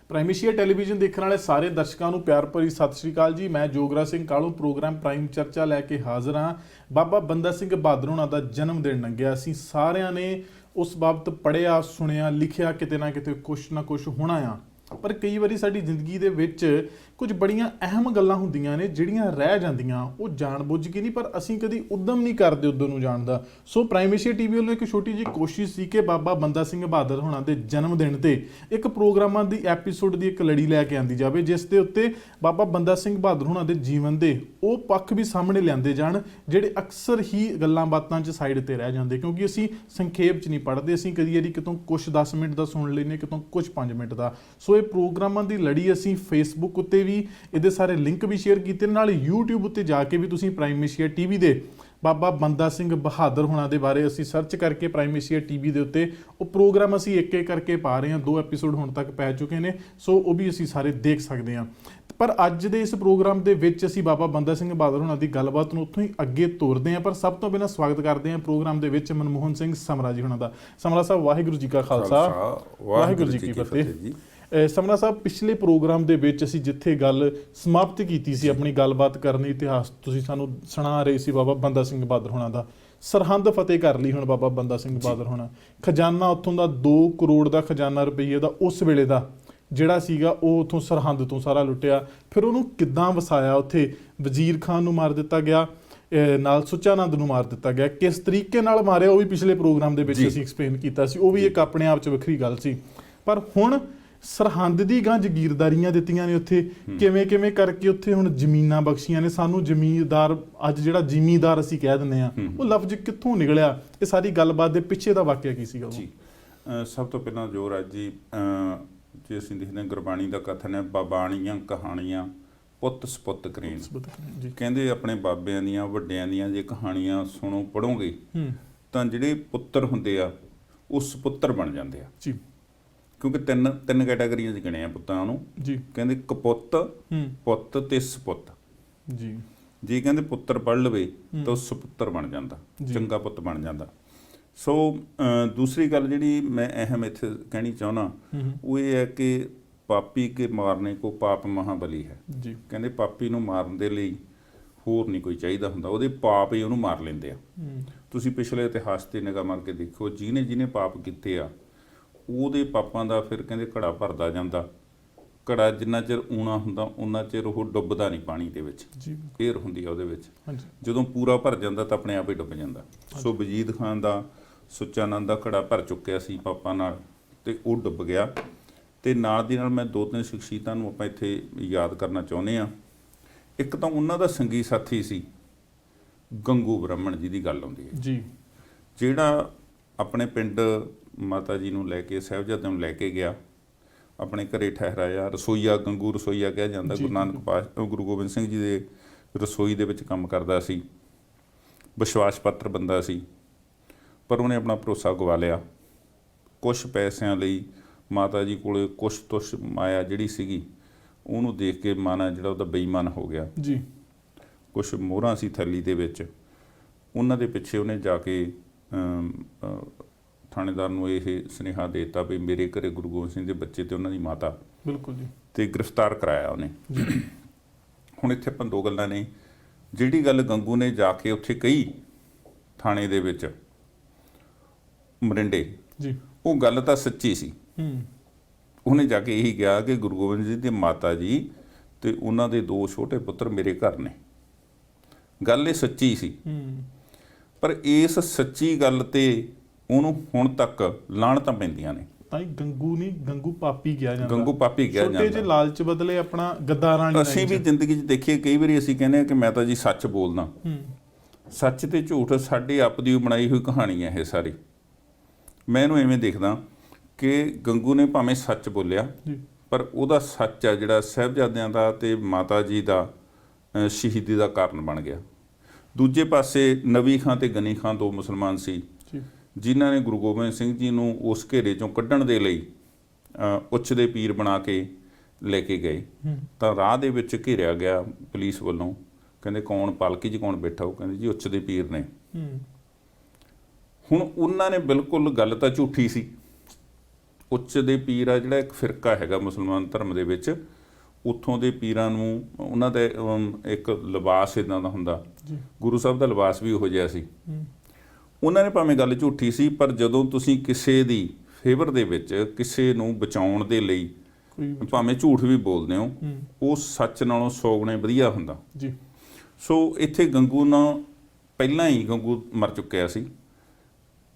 Prime Asia television ਦੇਖਣ ਵਾਲੇ ਸਾਰੇ ਦਰਸ਼ਕਾਂ ਨੂੰ ਪਿਆਰ ਭਰੀ ਸਤਿ ਸ਼੍ਰੀ ਅਕਾਲ ਜੀ। ਮੈਂ ਜੋਗਰਾਜ ਸਿੰਘ ਕਾਲੂ ਪ੍ਰੋਗਰਾਮ ਪ੍ਰਾਈਮ ਚਰਚਾ ਲੈ ਕੇ ਹਾਜ਼ਰ ਹਾਂ। ਬਾਬਾ ਬੰਦਾ ਸਿੰਘ ਬਹਾਦਰ ਹੋਣਾ ਦਾ ਜਨਮ ਦਿਨ ਲੰਘਿਆ। ਅਸੀਂ ਸਾਰਿਆਂ ਨੇ ਉਸ ਬਾਬਤ ਪੜ੍ਹਿਆ, ਸੁਣਿਆ, ਲਿਖਿਆ, ਕਿਤੇ ਨਾ ਕਿਤੇ ਕੁਛ ਨਾ ਕੁਛ ਹੋਣਾ ਆ। ਪਰ ਕਈ ਵਾਰੀ ਸਾਡੀ ਜ਼ਿੰਦਗੀ ਦੇ ਵਿੱਚ ਕੁਝ ਬੜੀਆਂ ਅਹਿਮ ਗੱਲਾਂ ਹੁੰਦੀਆਂ ਨੇ ਜਿਹੜੀਆਂ ਰਹਿ ਜਾਂਦੀਆਂ, ਉਹ ਜਾਣਬੁੱਝ ਕੇ ਨਹੀਂ, ਪਰ ਅਸੀਂ ਕਦੀ ਉਦਮ ਨਹੀਂ ਕਰਦੇ ਉੱਧਰ ਨੂੰ ਜਾਣ ਦਾ। ਸੋ ਪ੍ਰਾਈਮ ਏਸ਼ੀਆ ਟੀਵੀ ਵੱਲੋਂ ਇੱਕ ਛੋਟੀ ਜਿਹੀ ਕੋਸ਼ਿਸ਼ ਸੀ ਕਿ ਬਾਬਾ ਬੰਦਾ ਸਿੰਘ ਬਹਾਦਰ ਹੋਣਾ ਦੇ ਜਨਮ ਦਿਨ ਤੇ ਇੱਕ ਪ੍ਰੋਗਰਾਮਾਂ ਦੀ ਐਪੀਸੋਡ ਦੀ ਇੱਕ ਲੜੀ ਲੈ ਕੇ ਆਂਦੀ ਜਾਵੇ, ਜਿਸ ਦੇ ਉੱਤੇ ਬਾਬਾ ਬੰਦਾ ਸਿੰਘ ਬਹਾਦਰ ਹੋਣਾ ਦੇ ਜੀਵਨ ਦੇ ਉਹ ਪੱਖ ਵੀ ਸਾਹਮਣੇ ਲਿਆਂਦੇ ਜਾਣ ਜਿਹੜੇ ਅਕਸਰ ਹੀ ਗੱਲਾਂ ਬਾਤਾਂ 'ਚ ਸਾਈਡ ਤੇ ਰਹਿ ਜਾਂਦੇ, ਕਿਉਂਕਿ ਅਸੀਂ ਸੰਖੇਪ 'ਚ ਨਹੀਂ ਪੜ੍ਹਦੇ। ਅਸੀਂ ਕਦੀ ਕਿਤੋਂ ਕੁਛ 10 ਮਿੰਟ ਦਾ ਸੁਣ ਲੈਂਦੇ, ਕਿਤੋਂ ਕੁਛ 5 ਮਿੰਟ ਦਾ। ਸੋ ਇਹ ਪ੍ਰੋਗਰਾਮਾਂ ਦੀ ਲੜੀ ਅਸੀਂ ਫੇਸਬੁੱਕ ਉੱਤੇ ਵੀ ਇਹਦੇ ਸਾਰੇ ਲਿੰਕ ਵੀ ਸ਼ੇਅਰ ਕੀਤੇ, ਨਾਲ YouTube ਉੱਤੇ ਜਾ ਕੇ ਵੀ ਤੁਸੀਂ ਪ੍ਰਾਈਮ ਏਸ਼ੀਆ ਟੀਵੀ ਦੇ ਬਾਬਾ ਬੰਦਾ ਸਿੰਘ ਬਹਾਦਰ ਹੋਣਾ ਦੇ ਬਾਰੇ ਅਸੀਂ ਸਰਚ ਕਰਕੇ ਪ੍ਰਾਈਮ ਏਸ਼ੀਆ ਟੀਵੀ ਦੇ ਉੱਤੇ ਉਹ ਪ੍ਰੋਗਰਾਮ ਅਸੀਂ ਇੱਕ ਇੱਕ ਕਰਕੇ ਪਾ ਰਹੇ ਹਾਂ। 2 ਐਪੀਸੋਡ ਹੁਣ ਤੱਕ ਪੈ ਚੁੱਕੇ ਨੇ, ਸੋ ਉਹ ਵੀ ਅਸੀਂ ਸਾਰੇ ਦੇਖ ਸਕਦੇ ਹਾਂ। ਪਰ ਅੱਜ ਦੇ ਇਸ ਪ੍ਰੋਗਰਾਮ ਦੇ ਵਿੱਚ ਅਸੀਂ ਬਾਬਾ ਬੰਦਾ ਸਿੰਘ ਬਹਾਦਰ ਹੋਣਾ ਦੀ ਗੱਲਬਾਤ ਨੂੰ ਉੱਥੋਂ ਹੀ ਅੱਗੇ ਤੋਰਦੇ ਹਾਂ। ਪਰ ਸਭ ਤੋਂ ਪਹਿਲਾਂ ਸਵਾਗਤ ਕਰਦੇ ਹਾਂ ਪ੍ਰੋਗਰਾਮ ਦੇ ਵਿੱਚ ਮਨਮੋਹਨ ਸਿੰਘ ਸਮਰਾ ਜੀ ਹੋਣਾ ਦਾ। ਸਮਰਾ ਸਾਹਿਬ, ਵਾਹਿਗੁਰੂ ਜੀ ਕਾ ਖਾਲਸਾ, ਵਾਹਿਗੁਰੂ ਜੀ ਕੀ ਫਤਿਹ। ਸਮਰਾ ਸਾਹਿਬ, ਪਿਛਲੇ ਪ੍ਰੋਗਰਾਮ ਦੇ ਵਿੱਚ ਅਸੀਂ ਜਿੱਥੇ ਗੱਲ ਸਮਾਪਤ ਕੀਤੀ ਸੀ ਆਪਣੀ ਗੱਲਬਾਤ ਕਰਨੀ, ਇਤਿਹਾਸ ਤੁਸੀਂ ਸਾਨੂੰ ਸੁਣਾ ਰਹੇ ਸੀ ਬਾਬਾ ਬੰਦਾ ਸਿੰਘ ਬਹਾਦਰ ਹੋਣਾ ਦਾ। ਸਰਹੰਦ ਫਤਿਹ ਕਰ ਲਈ ਹੁਣ ਬਾਬਾ ਬੰਦਾ ਸਿੰਘ ਬਹਾਦਰ ਹੋਣਾ, ਖਜ਼ਾਨਾ ਉੱਥੋਂ ਦਾ 2 ਕਰੋੜ ਦਾ ਖਜ਼ਾਨਾ ਰੁਪਈਏ ਦਾ ਉਸ ਵੇਲੇ ਦਾ ਜਿਹੜਾ ਸੀਗਾ ਉਹ ਉੱਥੋਂ ਸਰਹੰਦ ਤੋਂ ਸਾਰਾ ਲੁੱਟਿਆ। ਫਿਰ ਉਹਨੂੰ ਕਿੱਦਾਂ ਵਸਾਇਆ, ਉੱਥੇ ਵਜ਼ੀਰ ਖਾਨ ਨੂੰ ਮਾਰ ਦਿੱਤਾ ਗਿਆ, ਨਾਲ ਸੁੱਚਾਨੰਦ ਨੂੰ ਮਾਰ ਦਿੱਤਾ ਗਿਆ, ਕਿਸ ਤਰੀਕੇ ਨਾਲ ਮਾਰਿਆ ਉਹ ਵੀ ਪਿਛਲੇ ਪ੍ਰੋਗਰਾਮ ਦੇ ਵਿੱਚ ਅਸੀਂ ਐਕਸਪਲੇਨ ਕੀਤਾ ਸੀ। ਉਹ ਵੀ ਇੱਕ ਆਪਣੇ ਆਪ 'ਚ ਵੱਖਰੀ ਗੱਲ ਸੀ। ਪਰ ਹੁਣ ਸਰਹੰਦ ਦੀ ਗਾਂ ਜਗੀਰਦਾਰੀਆਂ ਦਿੱਤੀਆਂ ਨੇ ਉੱਥੇ, ਕਿਵੇਂ ਕਿਵੇਂ ਕਰਕੇ ਉੱਥੇ ਹੁਣ ਜ਼ਮੀਨਾਂ ਬਖਸ਼ੀਆਂ ਨੇ ਸਾਨੂੰ। ਜ਼ਮੀਨਦਾਰ ਅੱਜ ਜਿਹੜਾ ਜ਼ਿਮੀਂਦਾਰ ਅਸੀਂ ਕਹਿ ਦਿੰਦੇ ਆ, ਉਹ ਲਫ਼ਜ਼ ਕਿੱਥੋਂ ਨਿਕਲਿਆ? ਇਹ ਸਾਰੀ ਗੱਲਬਾਤ ਦੇ ਪਿੱਛੇ ਦਾ ਵਾਕਿਆ ਕੀ ਸੀਗਾ? ਜੀ, ਸਭ ਤੋਂ ਪਹਿਲਾਂ ਜੋਰਾਜ ਜੀ, ਜੇ ਅਸੀਂ ਦੇਖਦੇ ਹਾਂ ਗੁਰਬਾਣੀ ਦਾ ਕਥਨ ਹੈ, ਬਾਬਾਣੀਆਂ ਕਹਾਣੀਆਂ ਪੁੱਤ ਸਪੁੱਤ ਕਰੀਣ। ਕਹਿੰਦੇ ਆਪਣੇ ਬਾਬਿਆਂ ਦੀਆਂ ਵੱਡਿਆਂ ਦੀਆਂ ਜੇ ਕਹਾਣੀਆਂ ਸੁਣੋ ਪੜ੍ਹੋਗੇ ਤਾਂ ਜਿਹੜੇ ਪੁੱਤਰ ਹੁੰਦੇ ਆ ਉਹ ਸਪੁੱਤਰ ਬਣ ਜਾਂਦੇ ਆ ਜੀ। ਕਿਉਂਕਿ ਤਿੰਨ ਕੈਟਾਗਰੀਆਂ 'ਚ ਗਿਣੇ ਆ ਪੁੱਤਾਂ ਨੂੰ ਜੀ। ਕਹਿੰਦੇ ਕਪੁੱਤ, ਪੁੱਤ ਤੇ ਸਪੁੱਤ ਜੀ। ਜੇ ਕਹਿੰਦੇ ਪੁੱਤਰ ਪੜ੍ਹ ਲਵੇ ਤਾਂ ਉਹ ਸਪੁੱਤਰ ਬਣ ਜਾਂਦਾ, ਚੰਗਾ ਪੁੱਤ ਬਣ ਜਾਂਦਾ। ਸੋ ਦੂਸਰੀ ਗੱਲ ਜਿਹੜੀ ਮੈਂ ਅਹਿਮ ਇੱਥੇ ਕਹਿਣੀ ਚਾਹੁੰਦਾ ਉਹ ਇਹ ਹੈ ਕਿ ਪਾਪੀ ਕੇ ਮਾਰਨੇ ਕੋ ਪਾਪ ਮਹਾਬਲੀ ਹੈ ਜੀ। ਕਹਿੰਦੇ ਪਾਪੀ ਨੂੰ ਮਾਰਨ ਦੇ ਲਈ ਹੋਰ ਨਹੀਂ ਕੋਈ ਚਾਹੀਦਾ ਹੁੰਦਾ, ਉਹਦੇ ਪਾਪ ਹੀ ਉਹਨੂੰ ਮਾਰ ਲੈਂਦੇ ਆ। ਤੁਸੀਂ ਪਿਛਲੇ ਇਤਿਹਾਸ 'ਤੇ ਨਿਗਾਹ ਮਾਰ ਕੇ ਦੇਖੋ, ਜਿਹਨੇ ਪਾਪ ਕੀਤੇ ਆ ਉਹਦੇ ਪਾਪਾਂ ਦਾ ਫਿਰ ਕਹਿੰਦੇ ਘੜਾ ਭਰਦਾ ਜਾਂਦਾ। ਘੜਾ ਜਿੰਨਾ ਚਿਰ ਊਣਾ ਹੁੰਦਾ ਉਹਨਾਂ ਚਿਰ ਉਹ ਡੁੱਬਦਾ ਨਹੀਂ ਪਾਣੀ ਦੇ ਵਿੱਚ, ਏਅਰ ਹੁੰਦੀ ਆ ਉਹਦੇ ਵਿੱਚ। ਜਦੋਂ ਪੂਰਾ ਭਰ ਜਾਂਦਾ ਤਾਂ ਆਪਣੇ ਆਪ ਹੀ ਡੁੱਬ ਜਾਂਦਾ। ਸੋ ਵਜੀਦ ਖਾਨ ਦਾ ਸੁੱਚਾਨੰਦ ਦਾ ਘੜਾ ਭਰ ਚੁੱਕਿਆ ਸੀ ਪਾਪਾਂ ਨਾਲ ਅਤੇ ਉਹ ਡੁੱਬ ਗਿਆ। ਅਤੇ ਨਾਲ ਦੀ ਨਾਲ ਮੈਂ 2-3 ਸ਼ਖਸੀਅਤਾਂ ਨੂੰ ਆਪਾਂ ਇੱਥੇ ਯਾਦ ਕਰਨਾ ਚਾਹੁੰਦੇ ਹਾਂ। ਇੱਕ ਤਾਂ ਉਹਨਾਂ ਦਾ ਸੰਗੀ ਸਾਥੀ ਸੀ ਗੰਗੂ ਬ੍ਰਾਹਮਣ ਜੀ ਦੀ ਗੱਲ ਆਉਂਦੀ ਹੈ ਜੀ, ਜਿਹੜਾ ਆਪਣੇ ਪਿੰਡ ਮਾਤਾ ਜੀ ਨੂੰ ਲੈ ਕੇ, ਸਾਹਿਬਜ਼ਾਦਿਆਂ ਨੂੰ ਲੈ ਕੇ ਗਿਆ, ਆਪਣੇ ਘਰੇ ਠਹਿਰਾਇਆ। ਰਸੋਈਆ, ਗੰਗੂ ਰਸੋਈਆ ਕਿਹਾ ਜਾਂਦਾ। ਗੁਰੂ ਗੋਬਿੰਦ ਸਿੰਘ ਜੀ ਦੇ ਰਸੋਈ ਦੇ ਵਿੱਚ ਕੰਮ ਕਰਦਾ ਸੀ, ਵਿਸ਼ਵਾਸ ਪਾਤਰ ਬੰਦਾ ਸੀ। ਪਰ ਉਹਨੇ ਆਪਣਾ ਭਰੋਸਾ ਗਵਾ ਲਿਆ। ਕੁਛ ਪੈਸਿਆਂ ਲਈ ਮਾਤਾ ਜੀ ਕੋਲ ਕੁਛ ਤੁਛ ਮਾਇਆ ਜਿਹੜੀ ਸੀਗੀ ਉਹਨੂੰ ਦੇਖ ਕੇ ਮਨ ਜਿਹੜਾ ਉਹਦਾ ਬੇਈਮਾਨ ਹੋ ਗਿਆ ਜੀ। ਕੁਛ ਮੋਹਰਾਂ ਸੀ ਥੈਲੀ ਦੇ ਵਿੱਚ, ਉਹਨਾਂ ਦੇ ਪਿੱਛੇ ਉਹਨੇ ਜਾ ਕੇ ਥਾਣੇਦਾਰ ਨੂੰ ਇਹ ਸੁਨੇਹਾ ਦੇ ਦਿੱਤਾ ਵੀ ਮੇਰੇ ਘਰੇ ਗੁਰੂ ਗੋਬਿੰਦ ਸਿੰਘ ਦੇ ਬੱਚੇ ਤੇ ਉਹਨਾਂ ਦੀ ਮਾਤਾ, ਬਿਲਕੁਲ ਜੀ, ਤੇ ਗ੍ਰਿਫਤਾਰ ਕਰਾਇਆ ਉਹਨੇ। ਹੁਣ ਇੱਥੇ ਆਪਾਂ 2 ਗੱਲਾਂ ਨੇ। ਜਿਹੜੀ ਗੱਲ ਗੰਗੂ ਨੇ ਜਾ ਕੇ ਉੱਥੇ ਕਹੀ ਥਾਣੇ ਦੇ ਵਿੱਚ ਮਰਿੰਡੇ ਜੀ, ਉਹ ਗੱਲ ਤਾਂ ਸੱਚੀ ਸੀ। ਉਹਨੇ ਜਾ ਕੇ ਇਹੀ ਕਿਹਾ ਕਿ ਗੁਰੂ ਗੋਬਿੰਦ ਜੀ ਦੀ ਮਾਤਾ ਜੀ ਤੇ ਉਹਨਾਂ ਦੇ 2 ਛੋਟੇ ਪੁੱਤਰ ਮੇਰੇ ਘਰ ਨੇ। ਗੱਲ ਇਹ ਸੱਚੀ ਸੀ। ਪਰ ਇਸ ਸੱਚੀ ਗੱਲ ਤੇ ਉਹਨੂੰ ਹੁਣ ਤੱਕ ਲਾਹਣਤਾਂ ਪੈਂਦੀਆਂ ਨੇ। ਤਾਂ ਗੰਗੂ ਨਹੀਂ, ਗੰਗੂ ਪਾਪੀ ਕਿਹਾ ਜਾਂਦਾ। ਗੰਗੂ ਪਾਪੀ ਕਿਹਾ ਜਾਂਦਾ। ਛੋਟੇ ਜਿਹੇ ਲਾਲਚ ਬਦਲੇ ਆਪਣਾ ਗੱਦਾਰਾਂ ਨਹੀਂ। ਅਸੀਂ ਵੀ ਜ਼ਿੰਦਗੀ 'ਚ ਦੇਖੀਏ, ਕਈ ਵਾਰੀ ਅਸੀਂ ਕਹਿੰਦੇ ਹਾਂ ਕਿ ਮੈਂ ਤਾਂ ਜੀ ਸੱਚ ਬੋਲਦਾ। ਸੱਚ ਤੇ ਝੂਠ ਸਾਡੀ ਆਪ ਦੀ ਬਣਾਈ ਹੋਈ ਕਹਾਣੀ ਹੈ ਇਹ ਸਾਰੀ। ਮੈਂ ਇਹਨੂੰ ਐਵੇਂ ਦੇਖਦਾ ਕਿ ਗੰਗੂ ਨੇ ਭਾਵੇਂ ਸੱਚ ਬੋਲਿਆ, ਪਰ ਉਹਦਾ ਸੱਚ ਆ ਜਿਹੜਾ ਸਾਹਿਬਜ਼ਾਦਿਆਂ ਦਾ ਤੇ ਮਾਤਾ ਜੀ ਦਾ ਸ਼ਹੀਦੀ ਦਾ ਕਾਰਨ ਬਣ ਗਿਆ। ਦੂਜੇ ਪਾਸੇ ਨਵੀ ਖਾਂ ਤੇ ਗਨੀ ਖਾਂ 2 ਮੁਸਲਮਾਨ ਸੀ ਜਿਨ੍ਹਾਂ ਨੇ ਗੁਰੂ ਗੋਬਿੰਦ ਸਿੰਘ ਜੀ ਨੂੰ ਉਸ ਘੇਰੇ 'ਚੋਂ ਕੱਢਣ ਦੇ ਲਈ ਉੱਚ ਦੇ ਪੀਰ ਬਣਾ ਕੇ ਲੈ ਕੇ ਗਏ। ਤਾਂ ਰਾਹ ਦੇ ਵਿੱਚ ਘੇਰਿਆ ਗਿਆ ਪੁਲਿਸ ਵੱਲੋਂ। ਕਹਿੰਦੇ ਕੌਣ ਪਾਲਕੀ 'ਚ ਕੌਣ ਬੈਠਾ? ਉਹ ਕਹਿੰਦੇ ਜੀ ਉੱਚ ਦੇ ਪੀਰ ਨੇ। ਹੁਣ ਉਹਨਾਂ ਨੇ ਬਿਲਕੁਲ ਗੱਲ ਤਾਂ ਝੂਠੀ ਸੀ, ਉੱਚ ਦੇ ਪੀਰ ਆ, ਜਿਹੜਾ ਇੱਕ ਫਿਰਕਾ ਹੈਗਾ ਮੁਸਲਮਾਨ ਧਰਮ ਦੇ ਵਿੱਚ, ਉੱਥੋਂ ਦੇ ਪੀਰਾਂ ਨੂੰ ਉਹਨਾਂ ਦਾ ਇੱਕ ਲਿਬਾਸ ਇੱਦਾਂ ਦਾ ਹੁੰਦਾ, ਗੁਰੂ ਸਾਹਿਬ ਦਾ ਲਿਬਾਸ ਵੀ ਉਹੋ ਜਿਹਾ ਸੀ। ਉਹਨਾਂ ਨੇ ਭਾਵੇਂ ਗੱਲ ਝੂਠੀ ਸੀ, ਪਰ ਜਦੋਂ ਤੁਸੀਂ ਕਿਸੇ ਦੀ ਫੇਵਰ ਦੇ ਵਿੱਚ ਕਿਸੇ ਨੂੰ ਬਚਾਉਣ ਦੇ ਲਈ ਭਾਵੇਂ ਝੂਠ ਵੀ ਬੋਲਦੇ ਹੋ, ਉਹ ਸੱਚ ਨਾਲੋਂ 100 ਗੁਣੇ ਵਧੀਆ ਹੁੰਦਾ ਜੀ। ਸੋ ਇੱਥੇ ਗੰਗੂ ਨਾਲ ਪਹਿਲਾਂ ਹੀ ਗੰਗੂ ਮਰ ਚੁੱਕਿਆ ਸੀ।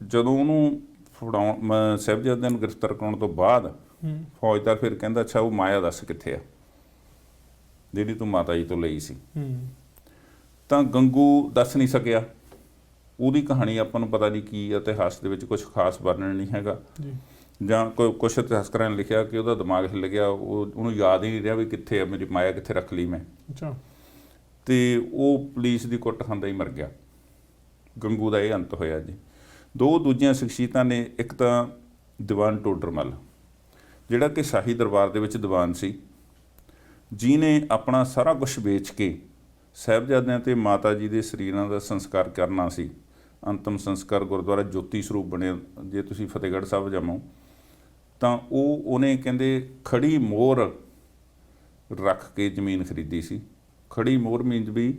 ਜਦੋਂ ਉਹਨੂੰ ਫੜਾਉਣ ਸਾਹਿਬਜ਼ਾਦਿਆਂ ਨੂੰ ਗ੍ਰਿਫਤਾਰ ਕਰਾਉਣ ਤੋਂ ਬਾਅਦ ਫੌਜਦਾਰ ਫਿਰ ਕਹਿੰਦਾ, ਅੱਛਾ ਉਹ ਮਾਇਆ ਦੱਸ ਕਿੱਥੇ ਆ ਜਿਹੜੀ ਤੂੰ ਮਾਤਾ ਜੀ ਤੋਂ ਲਈ ਸੀ। ਤਾਂ ਗੰਗੂ ਦੱਸ ਨਹੀਂ ਸਕਿਆ। ਉਹਦੀ ਕਹਾਣੀ ਆਪਾਂ ਨੂੰ ਪਤਾ ਨਹੀਂ ਕੀ, ਇਤਿਹਾਸ ਦੇ ਵਿੱਚ ਕੁਝ ਖਾਸ ਵਰਣਨ ਨਹੀਂ ਹੈਗਾ, ਜਾਂ ਕੁਛ ਇਤਿਹਾਸਕਾਰਾਂ ਨੇ ਲਿਖਿਆ ਕਿ ਉਹਦਾ ਦਿਮਾਗ ਹਿੱਲ ਗਿਆ, ਉਹਨੂੰ ਯਾਦ ਹੀ ਨਹੀਂ ਰਿਹਾ ਵੀ ਕਿੱਥੇ ਆ ਮੇਰੀ ਮਾਇਆ, ਕਿੱਥੇ ਰੱਖ ਲਈ ਮੈਂ। ਤੇ ਉਹ ਪੁਲਿਸ ਦੀ ਕੁੱਟ ਖਾਂਦਾ ਹੀ ਮਰ ਗਿਆ। ਗੰਗੂ ਦਾ ਇਹ ਅੰਤ ਹੋਇਆ ਜੀ। ਦੋ ਦੂਜੀਆਂ ਸ਼ਖਸੀਅਤਾਂ ਨੇ, ਇੱਕ ਤਾਂ ਦੀਵਾਨ ਟੋਡਰਮੱਲ, ਜਿਹੜਾ ਕਿ ਸ਼ਾਹੀ ਦਰਬਾਰ ਦੇ ਵਿੱਚ ਦੀਵਾਨ ਸੀ, ਜਿਹਨੇ ਆਪਣਾ ਸਾਰਾ ਕੁਝ ਵੇਚ ਕੇ ਸਾਹਿਬਜ਼ਾਦਿਆਂ ਤੇ ਮਾਤਾ ਜੀ ਦੇ ਸਰੀਰਾਂ ਦਾ ਸੰਸਕਾਰ ਕਰਨਾ ਸੀ। ਅੰਤਮ ਸੰਸਕਾਰ ਗੁਰਦੁਆਰਾ ਜੋਤੀ ਸਰੂਪ ਬਣਿਆ, ਜੇ ਤੁਸੀਂ ਫਤਿਹਗੜ੍ਹ ਸਾਹਿਬ ਜਾਵੋ ਤਾਂ ਉਹਨੇ ਕਹਿੰਦੇ ਖੜੀ ਮੋਹਰ ਰੱਖ ਕੇ ਜ਼ਮੀਨ ਖਰੀਦੀ ਸੀ। ਖੜੀ ਮੋਹਰ ਮੀਨਜ਼ ਵੀ